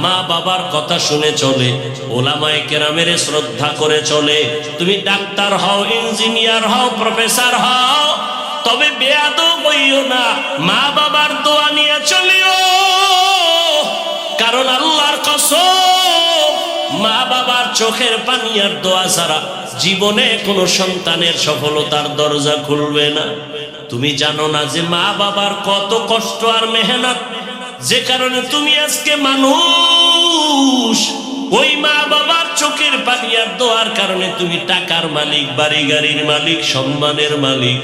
মা বাবার কথা শুনে চলে, ওলামায়ে কেরামের শ্রদ্ধা করে চলে। তুমি ডাক্তার হও, ইঞ্জিনিয়ার হও, প্রফেসর হও, তবে বেয়াদব হইও না, মা বাবার দোয়া নিয়ে চলিও। কারণ আল্লাহর কসম, মা বাবার চোখের পানি আর দোয়া ছাড়া জীবনে কোনো সন্তানের সফলতার দরজা খুলবে না। তুমি জানো না যে মা বাবার কত কষ্ট আর মেহনত, যে কারণে তুমি আজকে মানুষ। ওই মা বাবার চোখের পানি আর দোয়ার কারণে তুমি টাকার মালিক, বাড়ি গাড়ির মালিক, সম্মানের মালিক।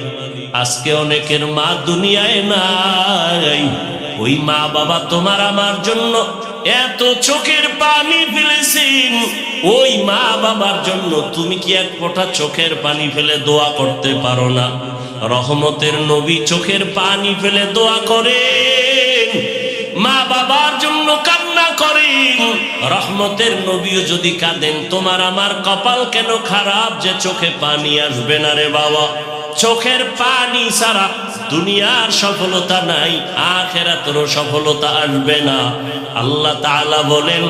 আজকে অনেকের মা দুনিয়ায় নাই। ওই মা বাবা তোমার আমার জন্য এত চোখের পানি ফেলেছেন, ওই মা বাবার জন্য তুমি কি এক ফোঁটা চোখের পানি ফেলে দোয়া করতে পারো না? রহমতের নবী চোখের পানি ফেলে দোয়া করেন, মা বাবার জন্য কান্না করেন। রহমতের নবীও যদি কাঁদেন, তোমার আমার কপাল কেন খারাপ যে চোখে পানি আসবে না রে বাবা। চোখের পানি ছাড়া দুনিয়ার সফলতা নাই, আখিরাতেরও সফলতা আসবে না। আল্লাহ তাআলা বলেন,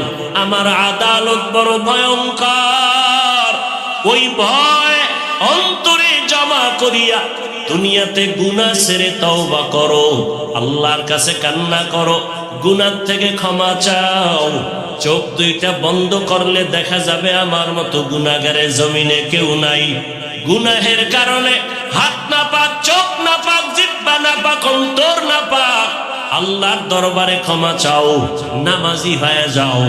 আমার আদালত বড় ভয়ঙ্কর। ওই ভয় অন্তরে জমা করিয়া দুনিয়াতে গুনাহ ছেড়ে তওবা করো, আল্লাহর কাছে কান্না করো। গুনাহ থেকে ক্ষমা চাও। চোখ দুইটা বন্ধ করলে দেখা যাবে আমার মতো গুনাহগারের জমিনে কেউ নাই। গুনাহের কারণে হাত না পাক, চোখ না পাক, জিহ্বা না পাক, অন্তর না পাক। আল্লাহর দরবারে ক্ষমা চাও, নামাজি হয়ে যাও,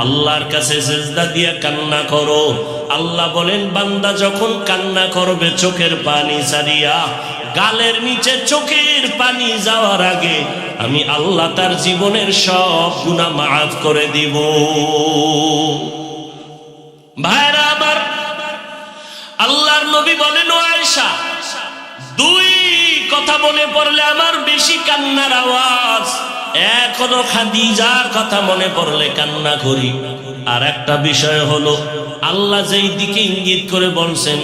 আল্লাহর কাছে সিজদা দিয়ে কান্না করো। আল্লাহ বলেন বান্দা যখন কান্না করবে চোখের পানি ছাড়িয়া, গালের নিচে চোখের পানি যাওয়ার আগে আমি আল্লাহ তার জীবনের সব গুনাহ মাফ করে দিব। ভাইরা আমার, আল্লাহর নবী বলেন ও আয়েশা, দুই কথা মনে পড়লে আমার বেশি কান্নার আওয়াজ। এখনো খাদিজার কথা মনে পড়লে কান্না করি। আর একটা বিষয় হলো, আল্লাহ যেই দিকে ইঙ্গিত করে বলছেন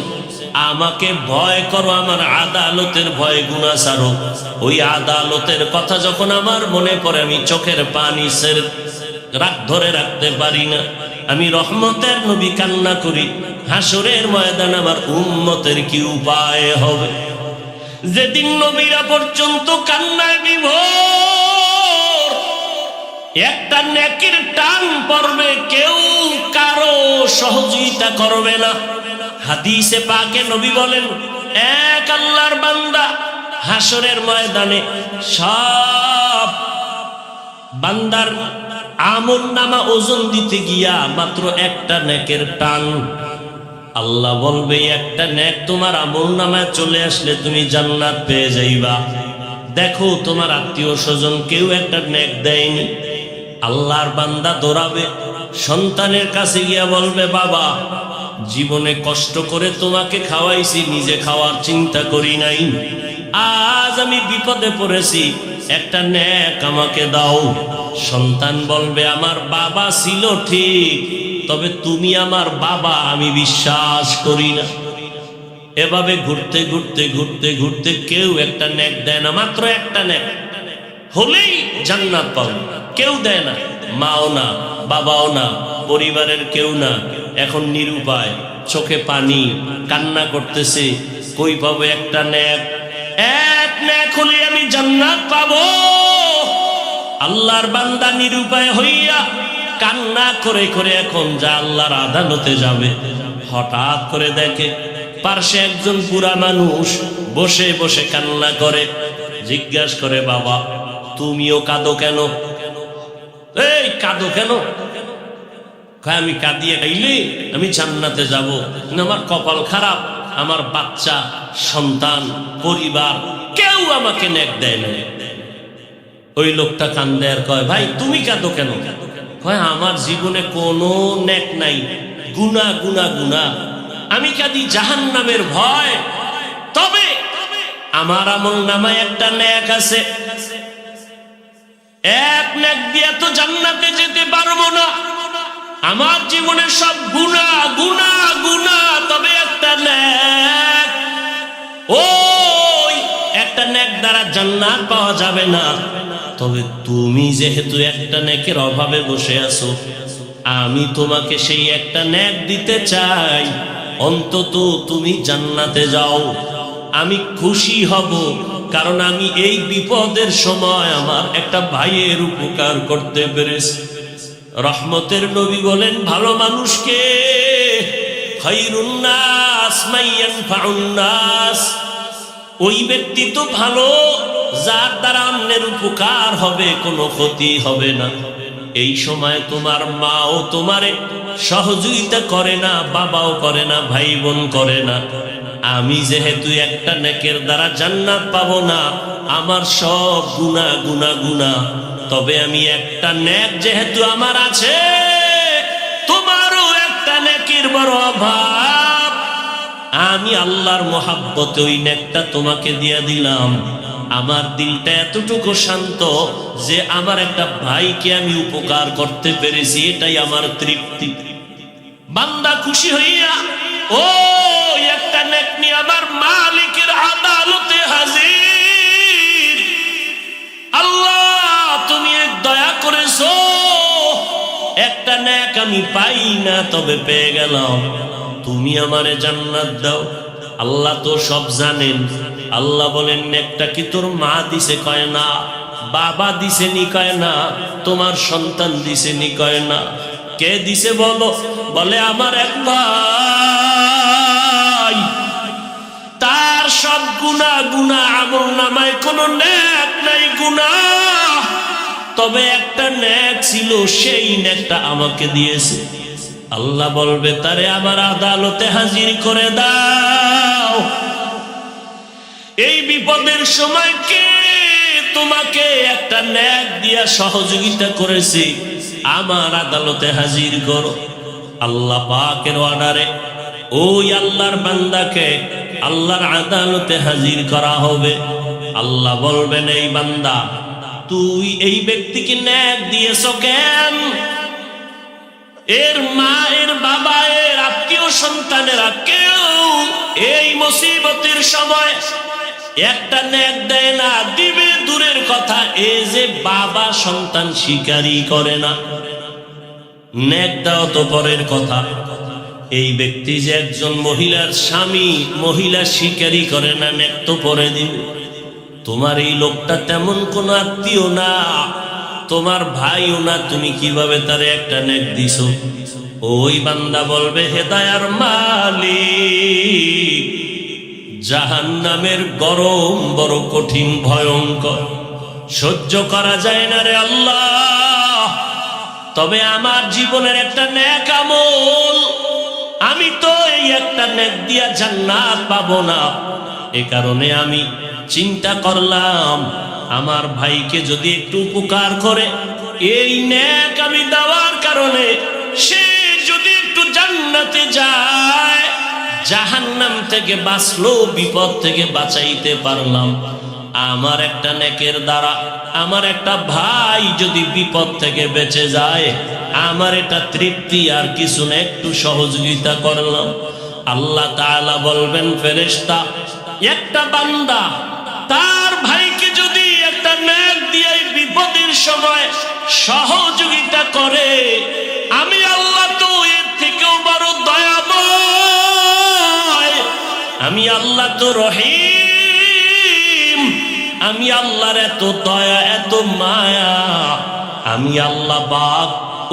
আমাকে ভয় করো, আমার আদালতের ভয়, গুনাহ ছাড়ো, ওই আদালতের কথা যখন আমার মনে পড়ে আমি চোখের পানি ধরে রাখতে পারি না। আমি রহমতের নবী কান্না করি, হাসরের ময়দান আমার উম্মতের কি উপায় হবে? যেদিন নবীরা পর্যন্ত কান্নায় বিভোর, একটা নেকির টান পড়বে, কেউ কারো সহযোগিতা করবে না। হাদিসে পাকে নবী বলেন এক আল্লাহর বান্দা হাসরের ময়দানে সব বান্দার আমলনামা ওজন দিতে গিয়া মাত্র একটা নেকের টান, আল্লাহ বলবে একটা নেক তোমার আমলনামায় চলে আসলে তুমি জান্নাত পেয়ে যাইবা। দেখো তোমার আত্মীয় স্বজন কেউ একটা নেক দেয়নি, আল্লাহর বান্দা দৌড়াবে সন্তানের কাছে গিয়া বলবে বাবা জীবনে কষ্ট করে তোমাকে খাওয়াইছি, নিজে খাওয়ার চিন্তা করি নাই, আজ আমি বিপদে পড়েছি, একটা নেক আমাকে দাও। সন্তান বলবে আমার বাবা ছিল ঠিক, তবে তুমি আমার বাবা আমি বিশ্বাস করি না। এভাবে ঘুরতে ঘুরতে ঘুরতে ঘুরতে কেউ একটা নেক দেয় না, মাত্র একটা নেক হলেই জান্নাত পাও। কেউ দেয় না, মাও না, বাবাও না, পরিবারের কেউ না। এখন নিরুপায়, চোখে পানি, কান্না করতেছে, কই পাবো একটা নেক? এক নেক হলে আমি জান্নাত পাবো। আল্লাহর বান্দা নিরুপায় হইয়া কান্না করে করে এখন যা আল্লাহর আদালতে যাবে, হঠাৎ করে দেখে পার্শ্বে একজন বুড়া মানুষ বসে বসে কান্না করে। জিজ্ঞাসা করে বাবা তুমিও কাঁদো কেন? এই কাঁদো কেন? আমি কাঁদিয়ে গাইলে আমি জান্নাতে যাব, আমার কপাল খারাপ, আমার বাচ্চা সন্তান পরিবার কেউ আমাকে নেক দেয় না। ওই লোকটা কান্দে আর কয় ভাই তুমি কাঁদো কেন? কয় আমার জীবনে কোনো নেক নাই, গুনাহ গুনাহ গুনাহ, আমি কাঁদি জাহান্নামের ভয়। তবে আমার আমলনামায় একটা নেক আছে, এক নেক দিয়ে তো জান্নাতে যেতে পারবো না, আমার জীবনের সব গুনাহ গুনাহ গুনাহ, তবে একটা নেক, ওই একটা নেক দ্বারা জান্নাত পাওয়া যাবে না। তবে তুমি যেহেতু একটা নেকের অভাবে বসে আছো, আমি তোমাকে সেই একটা নেক দিতে চাই, অন্তত তুমি জান্নাতে যাও। আমি খুশি হব, কারণ আমি এই বিপদের সময় আমার একটা ভাইয়ের উপকার করতে পেরেছি। রহমতের নবী বলেন ভালো মানুষকে খায়রুন নাস মান ইয়ানফাউন নাস, ওই ব্যক্তি তো ভালো যার দ্বারা অন্যের উপকার হবে, কোনো ক্ষতি হবে না। এই সময় তোমার মাও তোমারে সহযোগিতা করে না, বাবাও করে না, ভাই বোন করে না। আমি যেহেতু একটা নেকের দ্বারা জান্নাত পাবো না, আমার সব গুনাহ গুনাহ গুনাহ, তবে আমি একটা নেক যেহেতু আমার আছে, তোমারও একটা নেকের বড় অভাব, আমি আল্লাহর মহাব্বতে ওই নেকটা তোমাকে দিয়ে দিলাম। আমার দিলটা এতটুকু শান্ত যে আমার একটা ভাইকে আমি উপকার করতে পেরেছি, এটাই আমার তৃপ্তি। বান্দা খুশি হইয়া ও একটা নেক নিয়ে আমার মালিকের আদালতে হাজির। আল্লাহ তুমি এক দয়া করেছো, একটা নেক আমি পাই না তবে পেয়ে গেলাম, তুমি আমারে জান্নাত দাও। আল্লাহ তো সব জানেন। আল্লাহ বলেন নেকটা কি তোর মা দিছে? কয় না। বাবা দিছে নি? কয় না। তোমার সন্তান দিছে নি? কয় না। কে দিছে বলো? বলে আমার এক ভাই, তার সব গুনাহ আমল নামায় কোনো নেক নাই গুনাহ, তবে একটা নেক ছিল, সেই নেকটা আমাকে দিয়েছে। আল্লাহ বলবে তারে আবার আদালতে হাজির করে দাও। এই বিপদের সময় কে তোমাকে একটা নেক দিয়া সহযোগিতা করেছে? আমার আদালতে হাজির করো। আল্লাহ পাকের অর্ডারে ওই আল্লাহর বান্দাকে আল্লাহর আদালতে হাজির করা হবে। আল্লাহ বলবেন, এই বান্দা, তুই এই ব্যক্তিকে নেক দিয়েছ কেন? এর মা, এর বাবা, এর আত্মীয় সন্তানেরা কেউ এই মুসিবতের সময় একটা নেক দেয় না, দিবে দূরের কথা, এই যে বাবা সন্তান স্বীকারই করে না। নেক দাও তো পরের কথা, এই ব্যক্তি যে একজন মহিলার স্বামী, মহিলা স্বীকারই করে না, নেক তো পরে দিবে। তোমার এই লোকটা তেমন কোন আত্মীয় না, তোমার ভাইও না, তুমি কিভাবে তারে একটা নেক দিছো? ওই বান্দা বলবে, হে দয়ার মালিক, জাহান্নামের গরম বড় কঠিন ভয়ঙ্কর, সহ্য করা যায় না রে আল্লাহ। তবে আমার জীবনের একটা নেক আমল, আমি তো এই একটা নেক দিয়া জান্নাত পাবো না। এ কারণে আমি চিন্তা করলাম, আমার ভাইকে যদি একটু উপকার করে, এই নেক আমি দেওয়ার কারণে সে যদি একটু জান্নাতে যায়, জাহান্নাম থেকে বাঁচলো, বিপদ থেকে বাঁচাইতে পারলাম। আমার একটা নেকের দ্বারা আমার একটা ভাই যদি বিপদ থেকে বেঁচে যায়, আমার এটা তৃপ্তি, আর কিছু না, একটু সহযোগিতা করলাম। আল্লাহ তাআলা বলবেন, ফেরেশতা, একটা বান্দা তার ভাইকে যদি একটা নেক দিয়ে বিপদের সময় সহযোগিতা করে, আমি আল্লাহ তো এর থেকেও বড় দয়াময়, আমি আল্লাহ তো রহিম, আমি আল্লাহর এত দয়া, এত মায়া, আমি আল্লাহ পাক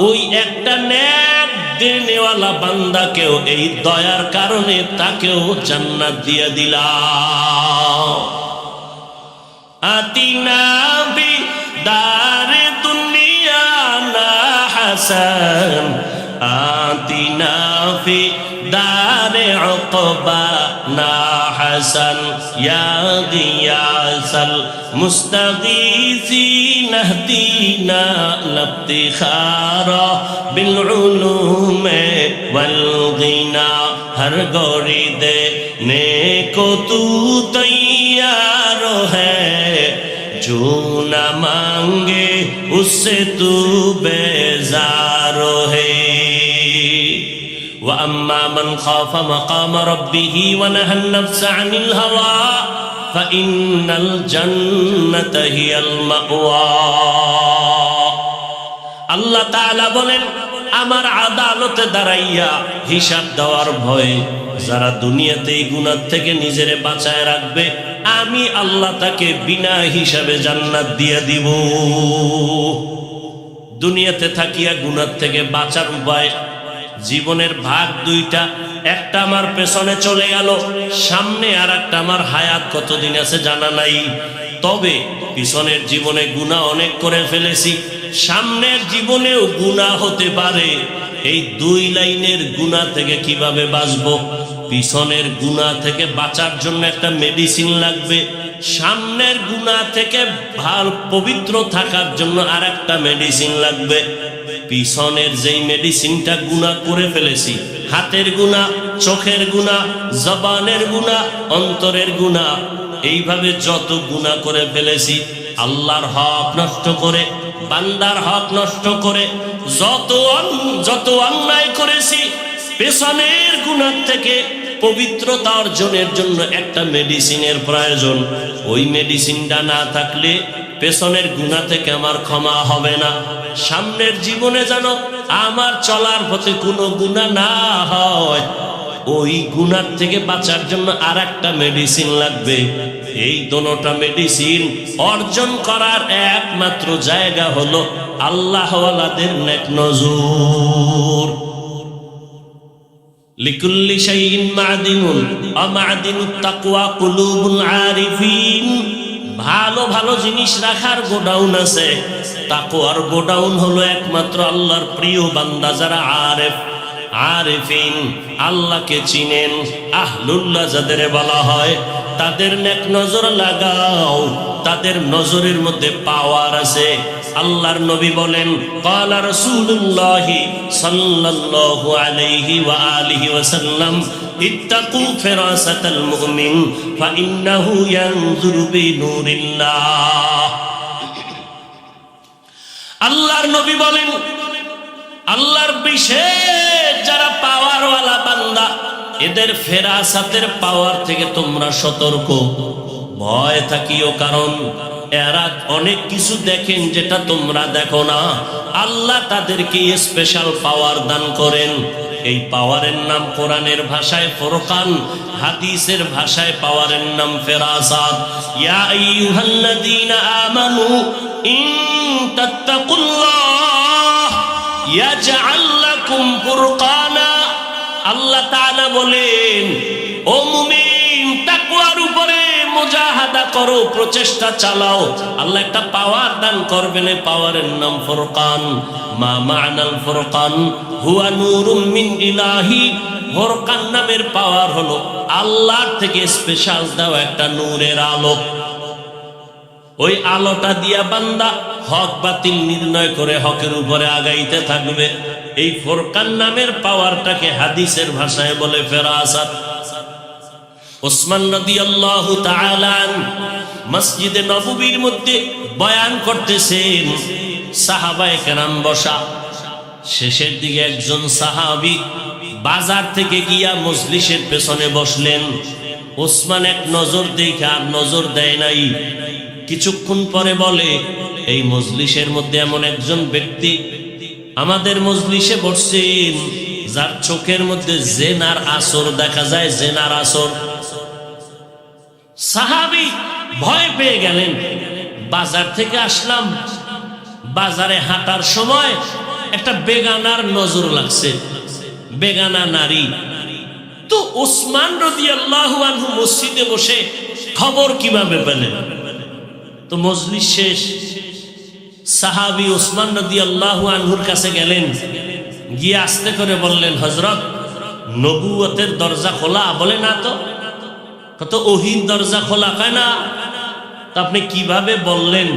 ওই একটা নেক দেনেওয়ালা বান্দাকেও এই দয়ার কারণে তাকেও জান্নাত দিয়ে দিলাম। আতিনা বি দারে দুনিয়া না হাসান, আতিনা ফি দারে উকবা না হাসান, ইয়া গিয়াসাল মুস্তাগীসিন ইহদিনা লিফতিখারা বিল উলুমে ওয়াল গিনা, হর গৌরি দে ने को तू तैयार है, जो न मांगे उससे तू बेजार है। वअम्मा मन खाफ मकाम रब्बिह वनहा अन्नफ्स अनिल हवा फइन्नल जन्नत हियल मावा। আল্লাহ তাআলা বলেন, আমার আদালতে দাঁড়াইয়া হিসাব দেওয়ার ভয়ে যারা দুনিয়াতে এই গুনাহ থেকে নিজেরে বাঁচায় রাখবে, আমি আল্লাহ তাকে বিনা হিসাবে জান্নাত দিয়ে দিব। দুনিয়াতে থাকিয়া গুনাহ থেকে বাঁচার উপায়, জীবনের ভাগ দুইটা, একটা আমার পেছনে চলে গেল, সামনে আর একটা আমার হায়াত কতদিন আছে জানা নাই। তবে পিছনের জীবনে গুনাহ অনেক করে ফেলেছি, সামনের জীবনেও গুনাহ হতে পারে। এই দুই লাইনের গুনাহ থেকে কিভাবে বাঁচবো? পিছনের গুনাহ থেকে বাঁচার জন্য একটা মেডিসিন লাগবে, সামনের গুনাহ থেকে ভালো পবিত্র থাকার জন্য আর একটা মেডিসিন লাগবে। পিছনের যেই মেডিসিনটা গুনাহ করে ফেলেছি, হাতের গুনাহ, চোখের গুনাহ, জবানের গুনাহ, অন্তরের গুনাহ, এইভাবে যত গুনাহ করে ফেলেছি, আল্লাহর হক নষ্ট করে, বান্দার হক নষ্ট করে, যত অন্যায় করেছি, পেছনের গুনাহ থেকে পবিত্রতা অর্জনের জন্য একটা মেডিসিনের প্রয়োজন। ওই মেডিসিনটা না থাকলে পেছনের গুনাহ থেকে আমার ক্ষমা হবে না। সামনের জীবনে যেন আমার চলার পথে কোনো গুনাহ না হয়, ওই গুনার থেকে বাঁচার জন্য আর একটা মেডিসিন লাগবে। এই দোনোটা মেডিসিন অর্জন করার একমাত্র জায়গা হলো আল্লাহওয়ালাদের নেক নজর। লিকুল্লি শাইইন মা'দিনুন ওয়া মা'দিনুত তাকওয়া কুলুবুল আরিফিন। ভালো ভালো জিনিস রাখার গোডাউন আছে, তাকওয়ার গোডাউন হলো একমাত্র আল্লাহর প্রিয় বান্দা যারা আরেফ, আরিফিন, আল্লাহকে চিনেন, আহলুল্লাহ যাদের বলা হয়, তাদের নেক নজর লাগাও। তাদের নজরের মধ্যে পাওয়ার আছে। আল্লাহর নবী বলেন, ক্বালা রাসূলুল্লাহ সাল্লাল্লাহু আলাইহি ওয়া আলিহি ওয়াসাল্লাম, ইত্তাকু ফিরাসাতাল মুমিন ফাইন্নাহু ইয়ানজুরু বিনুরিল্লাহ। আল্লাহর নবী বলেন, আল্লাহর বিশেষ যারা পাওয়ারওয়ালা বান্দা, এদের ফেরাসাতের পাওয়ার থেকে তোমরা সতর্ক, ভয় থাকিও। কারণ এরা অনেক কিছু দেখেন যেটা তোমরা দেখো না। আল্লাহ তাদেরকে স্পেশাল পাওয়ার দান করেন। এই পাওয়ারের নাম কোরআনের ভাষায় ফুরকান, হাদিসের ভাষায় পাওয়ারের নাম ফেরাসাত। ইয়া আইয়ুহাল্লাযীনা আমানু ইন তাত্তাকুল্লাহ ইয়াজআল লাকুম ফুরকানা। আল্লাহ তাআলা বলেন, ও মুমিন, তাকওয়ার উপরে মুজাহাদা করো, প্রচেষ্টা চালাও, আল্লাহ একটা পাওয়ার দান করবেন। এই পাওয়ারের নাম ফুরকান। মা মা'নাল ফুরকান হুয়া নূরুম মিন ইলাহি। ফুরকান নামের পাওয়ার হলো আল্লাহর থেকে স্পেশাল দেওয়া একটা নূরের আলো। ওই আলোটা দিয়া বান্দা হক বাতিল নির্ণয় করে হকের উপরে আগাইতে থাকবে। এই ফুরকান নামের পাওয়ারটাকে হাদিসের ভাষায় বলে ফেরাসাত। ওসমান রাদিয়াল্লাহু তাআলা মসজিদে নববীর মধ্যে বয়ান করতেছেন, সাহাবায়ে কেরাম বসা। শেষের দিকে একজন সাহাবী বাজার থেকে গিয়া মজলিসের পেছনে বসলেন। ওসমান এক নজর দেখে আর নজর দেয় নাই। কিছুক্ষণ পরে বলে, এই মজলিসের মধ্যে এমন একজন ব্যক্তি আমাদের মজলিসে বসছেন যার চোখের মধ্যে জেনার আসর দেখা যায়, জেনার আসর। সাহাবী ভয় পেয়ে গেলেন। বাজার থেকে আসলাম, বাজারে হাঁটার সময় একটা বেগানার নজর লাগছে, বেগানা নারী। তো ওসমান রাদিয়াল্লাহু আনহু মসজিদে বসে খবর কিভাবে পেলেন? তো মজলিস শেষ, সাহাবী ওসমান রাদিয়াল্লাহু আনহুর কাছে গেলেন, গিয়ে আস্তে করে বললেন, হযরত, নবুয়তের দরজা খোলা? বলে না তো। কত ওহীর দরজা খোলা? কয় না। তো আপনি কিভাবে বললেন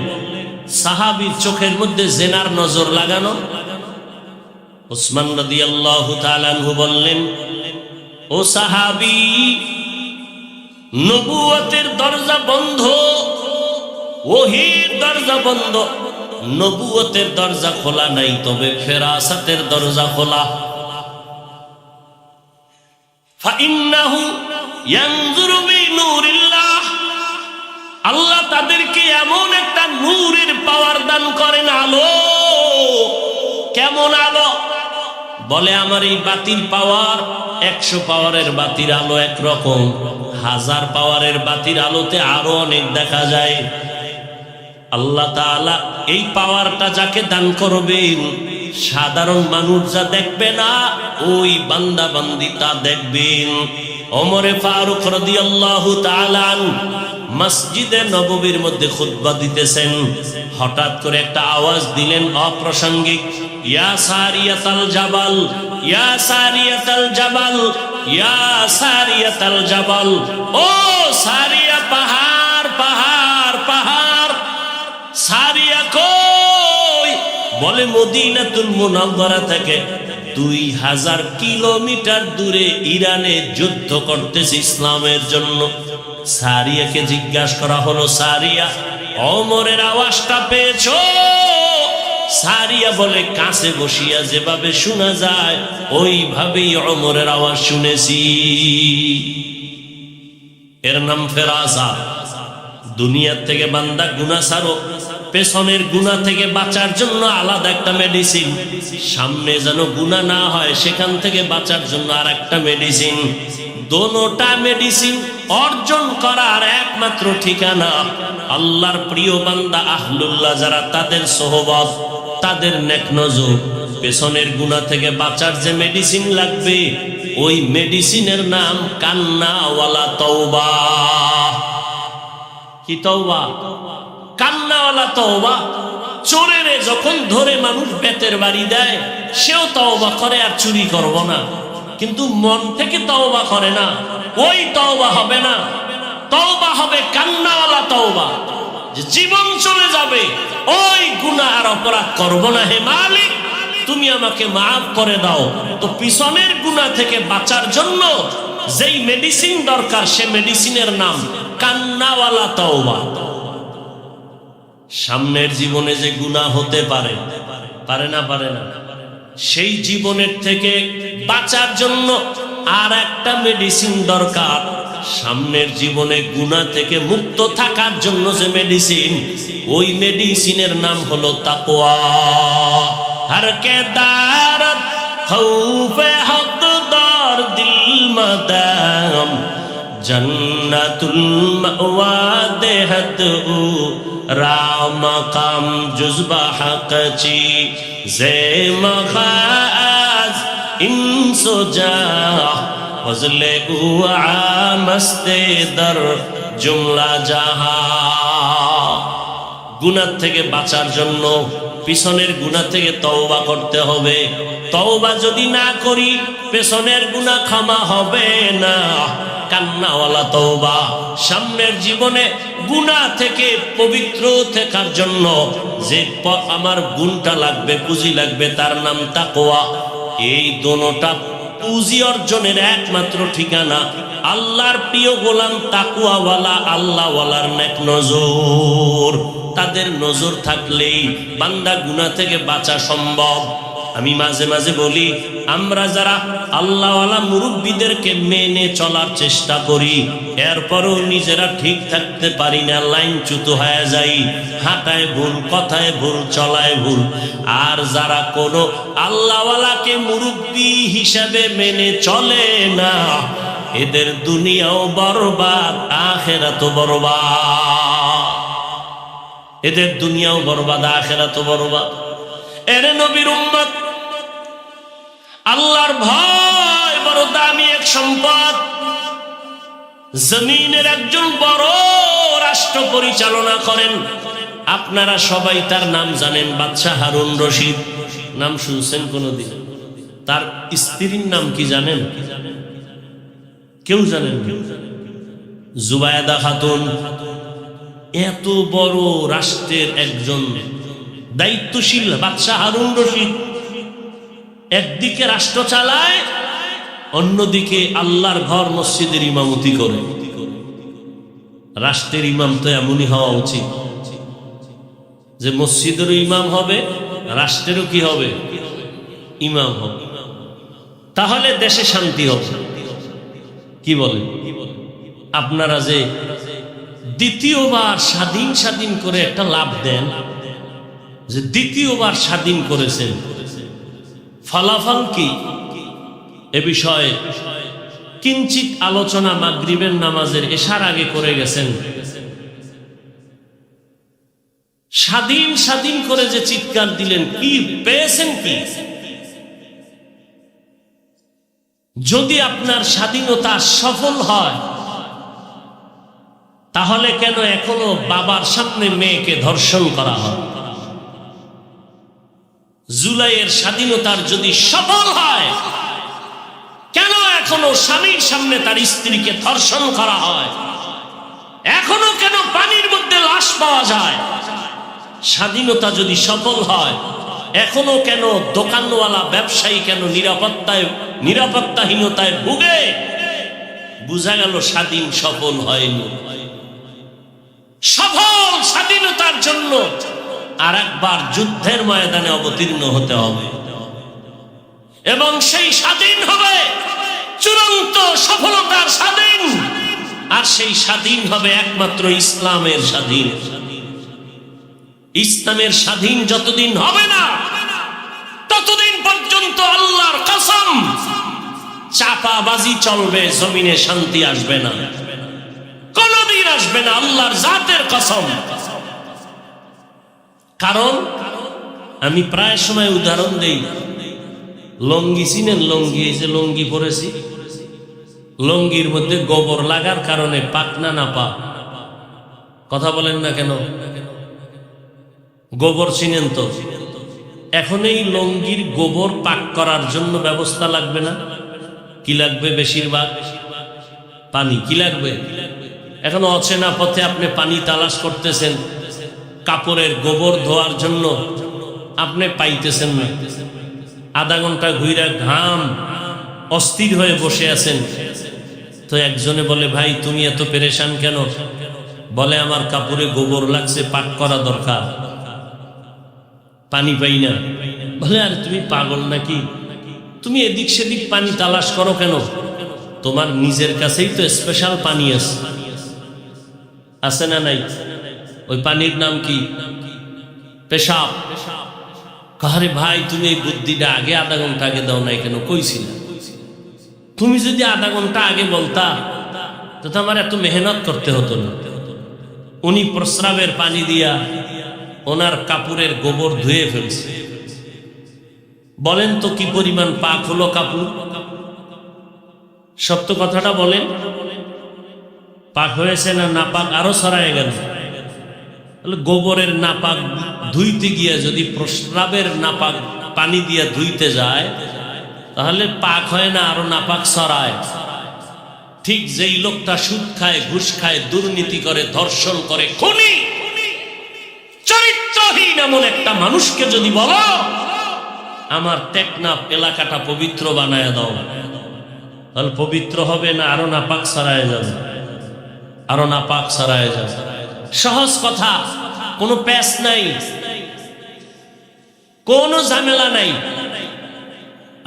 সাহাবীর চোখের মধ্যে জেনার নজর লাগানো? ওসমান রাদিয়াল্লাহু তাআলা আনহু বললেন, ও সাহাবী, নবুয়তের দরজা বন্ধ, ওহীর দরজা বন্ধ, নবুয়তের দরজা খোলা নাই, তবে ফেরাসাতের দরজা খোলা। ফাইন্নাহু ইয়ানজুরু বিনুরিল্লাহ। আল্লাহ তাদেরকে এমন একটা নূরের পাওয়ার দান করেন, আলো। কেমন আলো? বলে, আমার এই বাতির পাওয়ার 100 পাওয়ারের বাতির আলো একরকম, 1000 পাওয়ারের বাতির আলোতে আরো অনেক দেখা যায়। আল্লাহ তাআলা এই পাওয়ারটা যাকে দান করবেন, সাধারণ মানুষ যা দেখবে না, ওই বান্দা বান্দি তা দেখবেন। ওমরে ফারুক রাদিয়াল্লাহু তাআলা মসজিদে নববীর মধ্যে খুতবা দিতেছেন। হঠাৎ করে একটা আওয়াজ দিলেন অপ্রাসঙ্গিক, ইয়া সারিয়াতাল জাবাল, ইয়া সারিয়াতাল জাবাল, ইয়া সারিয়াতাল জাবাল। ও সারিয়া, পাহাড় পাহাড় পাহাড়। সারিয়া কই? বলে, মদিনাতুল মুনাওয়ারা থেকে 2000 কিলোমিটার দূরে ইরানে যুদ্ধ করতেছে ইসলামের জন্য। সারিয়াকে জিজ্ঞাসা করা হলো, সারিয়া, ওমরের আওয়াজটা পেয়েছো? সারিয়া বলে, কাছে বসিয়া যেভাবে শোনা যায় ওইভাবেই ওমরের আওয়াজ শুনেছি। এর নাম ফেরাসাত। দুনিয়ার থেকে বান্দা গুনাহ ছাড়ো, পেছনের গুনাহ থেকে বাঁচার জন্য আলাদা একটা মেডিসিন, সামনে যেন গুনাহ না হয় সেখান থেকে বাঁচার জন্য আর একটা মেডিসিন। দোনোটা মেডিসিন অর্জন করার একমাত্র ঠিকানা আল্লাহর প্রিয় বান্দা আহলুল্লাহ যারা, তাদের সোহবত, তাদের নেক নজর। পেছনের গুনাহ থেকে বাঁচার যে মেডিসিন লাগবে ওই মেডিসিনের নাম কান্নাওয়ালা তওবা। কি তওবা? কান্নাওয়ালা তওবা। চোরেরে যখন ধরে মানুষ বেতের বাড়ি দেয় সেও তওবা করে আর চুরি করব না, কিন্তু মন থেকে তওবা করে না, ওই তওবা হবে না। তওবা হবে কান্নাওয়ালা তওবা, যে জীবন চলে যাবে ওই গুনাহ আর অপরাধ করব না, হে মালিক তুমি আমাকে মাফ করে দাও। তো পিছনের গুনাহ থেকে বাঁচার জন্য যেই মেডিসিন দরকার সে মেডিসিনের নাম কান্নাওয়ালা তওবা। সামনের জীবনে যে গুনাহ হতে পারে, পারে না সেই জীবনের থেকে বাঁচার জন্য আর একটা মেডিসিন দরকার। সামনের জীবনে গুনাহ থেকে মুক্ত থাকার জন্য যে মেডিসিন, ওই মেডিসিনের নাম হলো তাকওয়া। हर के दारत खौफे हक दार दिल मदाम जन्नतुल मअवा देहत उ राम काम जुज़बा हक़ची ज़े मखाज इंसो जा फज़ले उ आमस्ते दर जुमला जहा। गुनाह থেকে বাঁচার জন্য পিছনের গুনাহ থেকে তওবা করতে হবে। তওবা যদি না করি পেছনের গুনাহ ক্ষমা হবে না। কান্নাওয়ালা তওবা। সামনের জীবনে গুনাহ থেকে পবিত্র থাকার জন্য যে আমার গুণটা লাগবে, পুঁজি লাগবে, তার নাম তাকওয়া। এই দোনোটা পুঁজি অর্জনের একমাত্র ঠিকানা আল্লাহর প্রিয় গোলাম তাকওয়াওয়ালা, আল্লাহওয়ালার নেক নজর। তাদের নজর থাকলেই বান্দা গুনাহ থেকে বাঁচা সম্ভব। আমি মাঝে মাঝে বলি, আমরা যারা আল্লাহওয়ালা মুরব্বীদেরকে মেনে চলার চেষ্টা করি, এরপরও নিজেরা ঠিক থাকতে পারি না, লাইনচ্যুত হয়ে যাই, হাঁটায় ভুল, কথায় ভুল, চলায় ভুল। আর যারা কোনো আল্লাহওয়ালাকে মুরব্বী হিসাবে মেনে চলে না, এদের দুনিয়াও বরবাদ, আখিরাতও বরবাদ। এদের দুনিয়াও বরবাদ, আখিরাতও বরবাদ। এর নবীর উম্মত, আল্লাহর ভয় বড় দামি এক সম্পদ। জমিনের একজন বড় রাষ্ট্র পরিচালনা করেন, আপনারা সবাই তার নাম জানেন, বাদশাহ হারুন রশিদ। নাম শুনছেন কোনদিন? তার স্ত্রীর নাম কি জানেন? কেউ জানেন? জুবায়দা খাতুন। এত বড় রাষ্ট্রের একজন দায়িত্বশীল বাদশাহ হারুন রশিদ একদিকে রাষ্ট্র চালায়, অন্যদিকে আল্লাহর ঘর মসজিদের ইমামতি করে। রাষ্ট্রের ইমাম তো এমনই হওয়া উচিত যে মসজিদেরও ইমাম হবে, রাষ্ট্রেরও কি হবে? ইমাম হবে। তাহলে দেশে শান্তি হবে। কি বলে? আপনারা যে দ্বিতীয়বার স্বাধীন করে একটা লাভ দেন, যে দ্বিতীয়বার স্বাধীন করেছেন, ফলাফল কি? এ বিষয়ে কিঞ্চিত আলোচনা মাগরিবের নামাজের এশার আগে করে গেছেন। স্বাধীন করে যে চিৎকার দিলেন, কি পেয়েছেন? কি যদি আপনার স্বাধীনতা সফল হয়, তাহলে কেন এখনো বাবার সামনে মেয়েকে ধর্ষণ করা হয়? জুলাইয়ের স্বাধীনতার যদি সফল হয়, কেন এখনো স্বামীর সামনে তার স্ত্রীকে ধর্ষণ করা হয়? এখনো কেন পানির মধ্যে লাশ পাওয়া যায়? স্বাধীনতা যদি সফল হয়, এখনো কেন দোকানওয়ালা ব্যবসায়ী কেন নিরাপত্তাহীনতায় ভুগে? বুঝা গেল স্বাধীন সফল হয়নি। সফল স্বাধীনতার জন্য আর একবার যুদ্ধের ময়দানে অবতীর্ণ হতে হবে, এবং সেই স্বাধীন হবে চূড়ান্ত সফলতার স্বাধীন। আর সেই স্বাধীন হবে একমাত্র ইসলামের স্বাধীন। ইসলামের স্বাধীন যতদিন হবে না ততদিন পর্যন্ত আল্লাহর কসম চাপাবাজি চলবে, জমিনে শান্তি আসবে না, কোনদিন আসবে না, আল্লাহর জাতের কসম। কারণ আমি প্রায় সময় উদাহরণ দেই, লঙ্গি চিনেন? লঙ্গি, এই যে লঙ্গি পরেছি, লঙ্গির মধ্যে গোবর লাগার কারণে পাক না না পাক? কথা বলেন না কেন? গোবর চিনেন তো? এখন এই লঙ্গির গোবর পাক করার জন্য ব্যবস্থা লাগবে না? কি লাগবে? বেশিরভাগ পানি। কি লাগবে? এখন অচেনা পথে আপনি পানি তালাশ করতেছেন, কাপড়ের গোবর ধোয়ার জন্য আপনি পাইতেছেন না, আধা ঘন্টা ঘুরে ঘাম অস্থির হয়ে বসে আছেন। তো একজনে বলে, ভাই তুমি এত পেরেশান কেন? বলে, আমার কাপড়ে গোবর লাগছে, পাক করা দরকার, পানি পাই না। বলে, আর তুমি পাগল নাকি? তুমি এদিক সেদিক পানি তালাশ করো কেন? তোমার নিজের কাছেই তো স্পেশাল পানি আছে না নাই? ওই পানির নাম কি? পেশাব। কারে ভাই তুমি এই বুদ্ধিটা আগে আধা ঘন্টা আগে দাও নাই কেন? কইছিল তুমি যদি আধা ঘন্টা আগে বলতা তো আমার এত মেহনত করতে হতো না। উনি প্রস্রাবের পানি দিয়া ওনার কাপড়ের গোবর ধুয়ে ফেলছে। বলেন তো কি পরিমাণ পাক হলো কাপড়? সত্য কথাটা বলেন, পাক হয়েছে না নাপাক আরো ছড়ায় গেল? গোবরের নাপাক ধুইতে গিয়া যদি প্রস্রাবের নাপাক পানি দিয়া ধুইতে যায় তাহলে পাক হয় না, আরো নাপাক ছড়ায়। ঠিক যেই লোকটা সুদ খায়, ঘুষ খায়, দুর্নীতি করে, ধর্ষণ করে, খুনি, চরিত্রহীন এমন একটা মানুষকে যদি বলো আমার টেকনাফ এলাকাটা পবিত্র বানায় দাও, তাহলে পবিত্র হবে না, আরো নাপাক ছড়ায় যাবে, আরো নাপাক ছড়ায় যাবে। সহজ কথা, কোনো প্যাচ নাই, কোনো ঝামেলা নাই।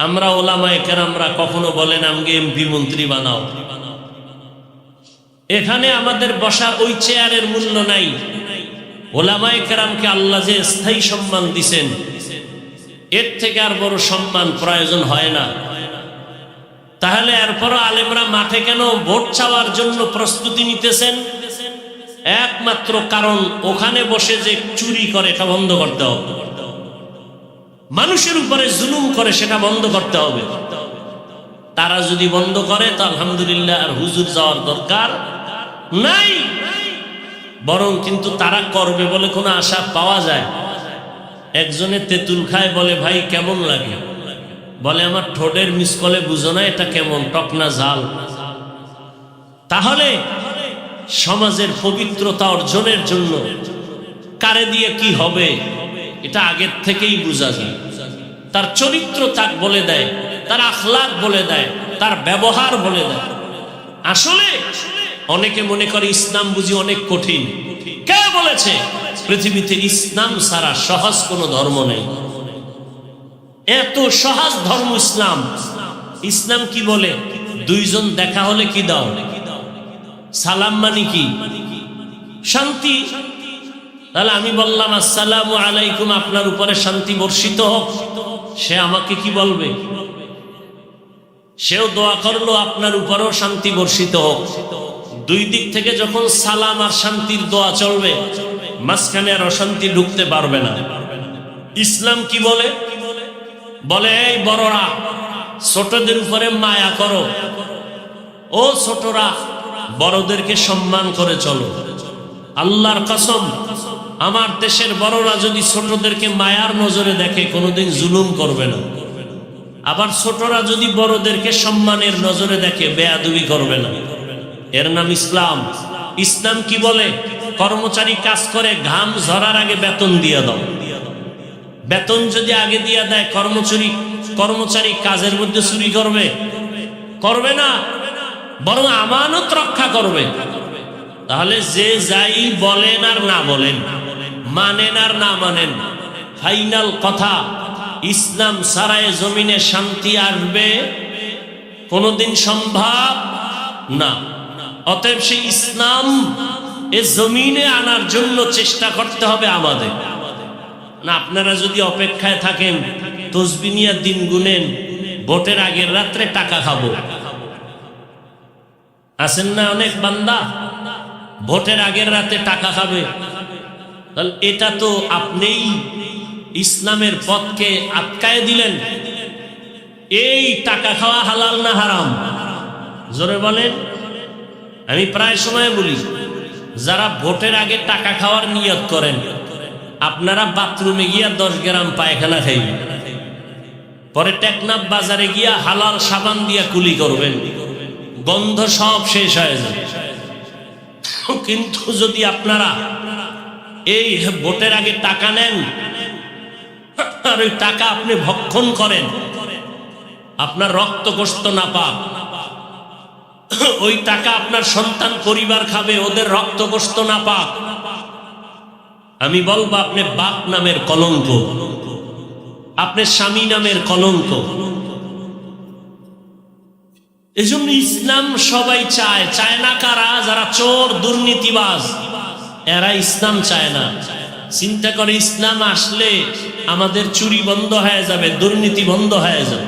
আমরা ওলামায়ে কেরামরা কখনো বলেন আমাকে এমপি মন্ত্রী বানাও, এখানে আমাদের বসার ওই চেয়ারের মূল্য নাই। ওলামায়ে কেরামকে আল্লাহ যে স্থায়ী সম্মান দিছেন, এর থেকে আর বড় সম্মান প্রয়োজন হয় না। তাহলে এরপরও আলেমরা মাঠে কেন ভোট চাওয়ার জন্য প্রস্তুতি নিতেছেন? একমাত্র কারণ ওখানে বসে যে চুরি করে এটা বন্ধ করতে হবে, মানুষের উপরে জুলুম করে সেটা বন্ধ করতে হবে। তারা যদি বন্ধ করে তো আলহামদুলিল্লাহ, আর হুজুর যাওয়ার দরকার নাই। বরং কিন্তু তারা করবে বলে কোনো আশা পাওয়া যায়। একজনে তেঁতুল খায়, বলে ভাই কেমন লাগে? বলে আমার ঠোঁটের মিসকলে বুঝো না এটা কেমন, টক না ঝাল? তাহলে সমাজের পবিত্রতা অর্জনের জন্য কারে দিয়ে কি হবে এটা আগের থেকেই বোঝা যায়। তার চরিত্র তাক বলে দেয়, তার আখলাক বলে দেয়, তার ব্যবহার বলে দেয়। আসলে অনেকে মনে করে ইসলাম বুঝি অনেক কঠিন। কে বলেছে? পৃথিবীতে ইসলাম ছাড়া সহজ কোনো ধর্ম নেই। এত সহজ ধর্ম ইসলাম। ইসলাম কি বলে? দুইজন দেখা হলে কি দাও? সালাম মানে কি? শান্তি। তাহলে আমি বললাম আসসালামু আলাইকুম, আপনার উপরে শান্তি বর্ষিত হোক। সে আমাকে কি বলবে? সেও দোয়া করলো আপনার উপরেও শান্তি বর্ষিত হোক। দুই দিক থেকে যখন সালাম আর শান্তির দোয়া চলবে, মাঝখানে আর অশান্তি ঢুকতে পারবে না। ইসলাম কি বলে? বলে এই বড়রা, ছোটদের উপরে মায়া করো। ও ছোটরা, বড়দেরকে সম্মান করে চলো। আল্লাহর কসম, আমার দেশের বড়রা যদি ছোটদেরকে মায়ার নজরে দেখে কোনোদিন জুলুম করবে না। আবার ছোটরা যদি বড়দেরকে সম্মানের নজরে দেখে বেয়াদবি করবে না। এর নাম ইসলাম। ইসলাম কি বলে? কর্মচারী কাজ করে, ঘাম ঝরার আগে বেতন দিয়ে দাও। বেতন যদি আগে দিয়ে দেয়, কর্মচারী কাজের মধ্যে চুরি করবে? করবে না, বরং আমানত রক্ষা করবে। তাহলে যে যাই বলেন আর না বলেন, মানেন আর না মানেন, ফাইনাল কথা, ইসলাম ছাড়াই জমিনে শান্তি আসবে কোনদিন সম্ভব না। অতএব সেই ইসলাম এ জমিনে আনার জন্য চেষ্টা করতে হবে আমাদের। না আপনারা যদি অপেক্ষায় থাকেন তসবিহ নিয়ে দিন গুনেন, ভোটের আগের রাত্রে টাকা খাবো, আছেন না অনেক বান্দা ভোটের আগের রাতে টাকা খাবে, তাহলে এটা তো আপনিই ইসলামের পথকে আটকায় দিলেন। এই টাকা খাওয়া হালাল না হারাম? জোরে বলেন। আমি প্রায় সময় বলি, যারা ভোটের আগে টাকা খাওয়ার নিয়ত করেন, আপনারা বাথরুমে গিয়া 10 গ্রাম পায়খানা খাইবেন, পরে টেকনাফ বাজারে গিয়া হালাল সাবান দিয়া কুলি করবেন, গন্ধ সব শেষ হয়ে যাবে। কিন্তু যদি আপনারা এই ভোটের আগে টাকা নেন আর ওই টাকা আপনি ভক্ষণ করেন, আপনার রক্ত গোশত না পাক, ওই টাকা আপনার সন্তান পরিবার খাবে, ওদের রক্ত গোশত না পাক, আমি বলবো আপনি বাপ নামের কলঙ্ক, আপনার স্বামী নামের কলঙ্ক। এজন্য ইসলাম সবাই চায়, চায় না কারা? যারা চোর দুর্নীতিবাজ, এরা ইসলাম চায় না। চিন্তা করে ইসলাম আসলে আমাদের চুরি বন্ধ হয়ে যাবে, দুর্নীতি বন্ধ হয়ে যাবে,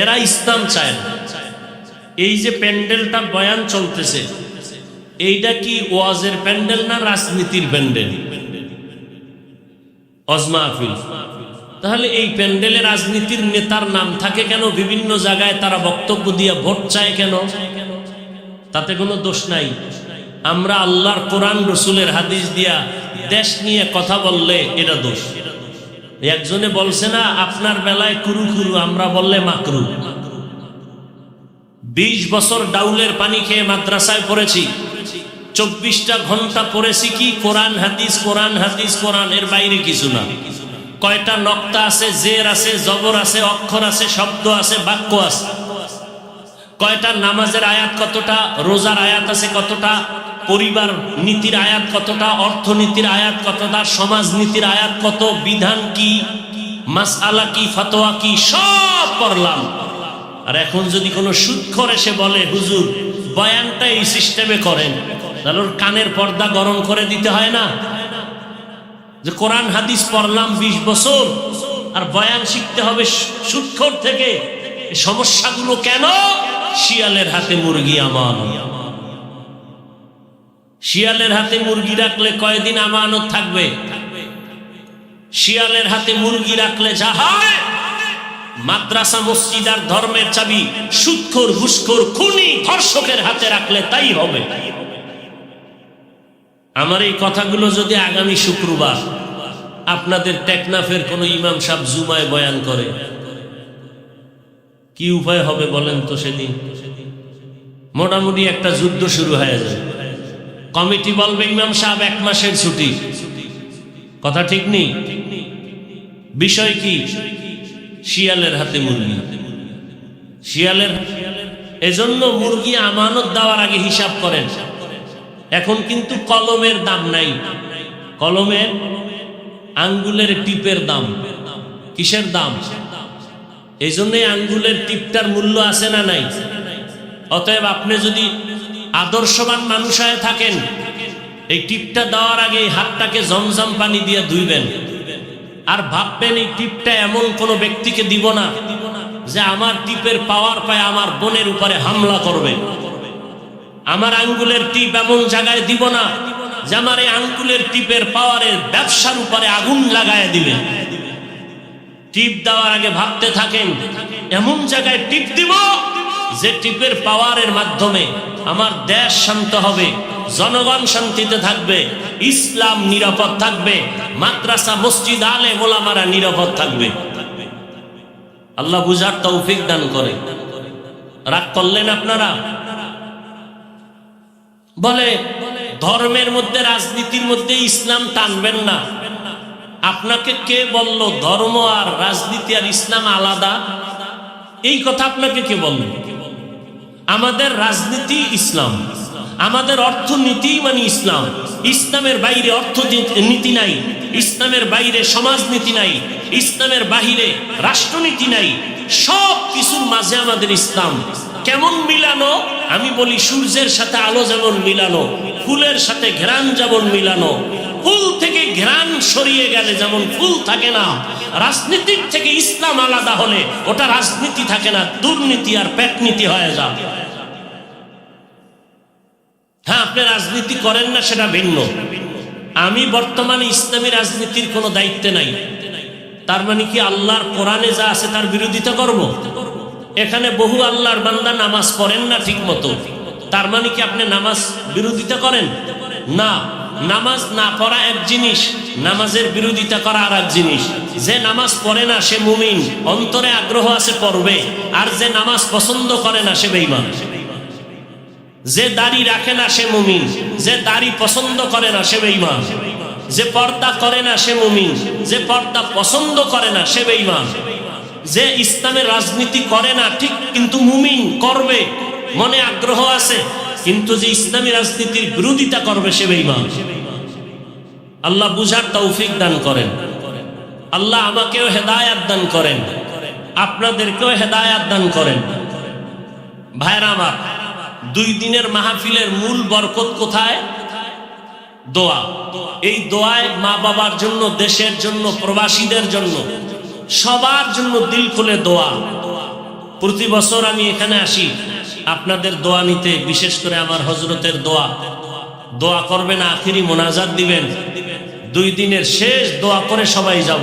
এরা ইসলাম চায় না। এই যে প্যান্ডেলটা বয়ান চলতেছে, এইটা কি ওয়াজের প্যান্ডেল না রাজনীতির প্যান্ডেল? ওয়াজ মাহফিল। তাহলে এই প্যান্ডেলে রাজনীতির নেতার নাম থাকে কেন? বিভিন্ন জায়গায় তারা বক্তব্য দিয়ে ভোট চায় কেন? তাতে কোনো দোষ নাই। আমরা আল্লাহর কোরআন রসুলের হাদিস দিয়া দেশ নিয়ে কথা বললে এটা দোষ। একজনে বলছে না, আপনার বেলায় কুরু কুরু, আমরা বললে মাকরু। 20 বছর ডাউলের পানি খেয়ে মাদ্রাসায় পড়েছি, 24টা ঘন্টা পড়েছি কি কোরআন হাদিস, কোরআন হাদিস, কোরআন, এর বাইরে কিছু না। কয়টা নক্তা আছে, জের আছে, জবর আছে, অক্ষর আছে, শব্দ আছে, বাক্য আছে। কয়টা নামাজের আয়াত কতটা, রোজার আয়াত আছে কতটা, পরিবার নীতির আয়াত কতটা, অর্থনীতির আয়াত কতটা, সমাজ নীতির আয়াত কত, বিধান কি, মাসআলা কি, ফতোয়া কি, সব পড়লাম। আর এখন যদি কোনো সুদখোর এসে বলে হুজুর বয়ানটা এই সিস্টেমে করেন, তাহলে ওর কানের পর্দা গরম করে দিতে হয় না? যে কোরআন হাদিস পড়লাম 20 বছর আর বয়ান শিখতে হবে সুদখোর থেকে। সমস্যাগুলো কেন? শিয়ালের হাতে মুরগি আমান। শিয়ালের হাতে মুরগি রাখলে কয়দিন আমানত থাকবে? শিয়ালের হাতে মুরগি রাখলে যা হয়, মাদ্রাসা মসজিদ আর ধর্মের চাবি সুদখোর, ঘুষখোর, খুনি, ধর্ষকের হাতে রাখলে তাই হবে। আমার এই কথাগুলো যদি আগামী শুক্রবার আপনাদের টেকনাফের কোন ইমাম সাহেব জুমায় বয়ান করে, কি উপায় হবে বলেন তো? সেদিন মোটামুটি একটা যুদ্ধ শুরু হয়ে যায়। কমিটি বলবে ইমাম সাহেব 1 মাসের ছুটি। কথা ঠিক নেই? বিষয় কি? শিয়ালের হাতে মুরগি। শিয়ালের, এজন্য মুরগি আমানত দেওয়ার আগে হিসাব করেন। এখন কিন্তু কলমের দাম নাই, কলমের আঙ্গুলের টিপের দাম। কিসের দাম? এই জন্যই আঙ্গুলের টিপটার মূল্য আছে না নাই? অতএব আপনি যদি আদর্শবান মানুষ হয়ে থাকেন, এই টিপটা দেওয়ার আগে এই হাতটাকে জমজম পানি দিয়ে ধুইবেন, আর ভাববেন এই টিপটা এমন কোন ব্যক্তিকে দিব না যে আমার টিপের পাওয়ার পায় আমার বোনের উপরে হামলা করবে। আমার আঙ্গুলের টিপ এমন জায়গায় দিব না যে আমার এই আঙ্গুলের টিপের পাওয়ারের ব্যবসার উপরে আগুন লাগায় দিবে। টিপ দেওয়ার আগে ভাবতে থাকেন এমন জায়গায় টিপ দিব যে টিপের পাওয়ারের মাধ্যমে আমার দেশ শান্ত হবে, জনগণ শান্তিতে থাকবে, ইসলাম নিরাপদ থাকবে, মাদ্রাসা মসজিদ আলেম ওলামারা নিরাপদ থাকবে। আল্লাহ বুঝার তৌফিক দান করে। রাগ করলেন আপনারা? বলে ধর্মের মধ্যে, রাজনীতির মধ্যে ইসলাম টানবেন না। আপনাকে কে বলল ধর্ম আর রাজনীতি আর ইসলাম আলাদা? এই কথা আপনাকে কে বলল? আমাদের রাজনীতি ইসলাম, আমাদের অর্থনীতি মানে ইসলাম। ইসলামের বাইরে অর্থনীতি নাই, ইসলামের বাইরে সমাজনীতি নাই, ইসলামের বাইরে রাষ্ট্রনীতি নাই। সব কিছুর মাঝে আমাদের ইসলাম। কেমন মিলানো? আমি বলি সূর্যের সাথে আলো যেমন মিলানো, ফুলের সাথে ঘ্রাণ যেমন মিলানো, ফুল থেকে ঘ্রাণ সরিয়ে গেলে যেমন ফুল থাকে না, রাজনীতির থেকে ইসলাম আলাদা হলে ওটা রাজনীতি থাকে না, দুর্নীতি আর পেটনীতি হয়ে যায়। হ্যাঁ, আপনি রাজনীতি করেন না সেটা ভিন্ন। আমি বর্তমানে ইসলামী রাজনীতির কোনো দায়িত্বে নাই, তার মানে কি আল্লাহর কোরআনে যা আছে তার বিরোধিতা করব? এখানে বহু আল্লাহর বান্দা নামাজ পড়েন না ঠিক মতো, তার মানে কি আপনি নামাজ বিরোধিতা করেন? না, নামাজ না পড়া এক জিনিস, নামাজের বিরোধিতা করা আর এক জিনিস। যে নামাজ পড়ে না সে মুমিন, অন্তরে আগ্রহ আছে পড়বে, আর যে নামাজ পছন্দ করে না সে বেঈমান। যে দাড়ি রাখে না সে মুমিন, যে দাড়ি পছন্দ করে না সে বেঈমান। যে পর্দা করে না সে মুমিন, যে পর্দা পছন্দ করে না সে বেঈমান। যে ইসলামের রাজনীতি করে না ঠিক কিন্তু মুমিন, করবে, মনে আগ্রহ আছে, কিন্তু যে ইসলামী রাজনীতির বিরোধিতা করবে সে বেঈমান। আল্লাহ বুঝার তৌফিক দান করেন। আল্লাহ আমাকেও হেদায়াত দান করেন, আপনাদেরকেও হেদায়াত দান করেন। ভাইরা আমার, 2 দিনের মাহফিলের মূল বরকত কোথায়? দোয়া। এই দোয়ায় মা বাবার জন্য, দেশের জন্য, প্রবাসীদের জন্য, সবার জন্য দিল খুলে দোয়া। প্রতি বছর আমি এখানে আসি আপনাদের দোয়া নিতে, বিশেষ করে আমার হযরতের দোয়া। দোয়া করবেন, আখিরি মোনাজাত দিবেন, 2 দিনের শেষ দোয়া করে সবাই যাব।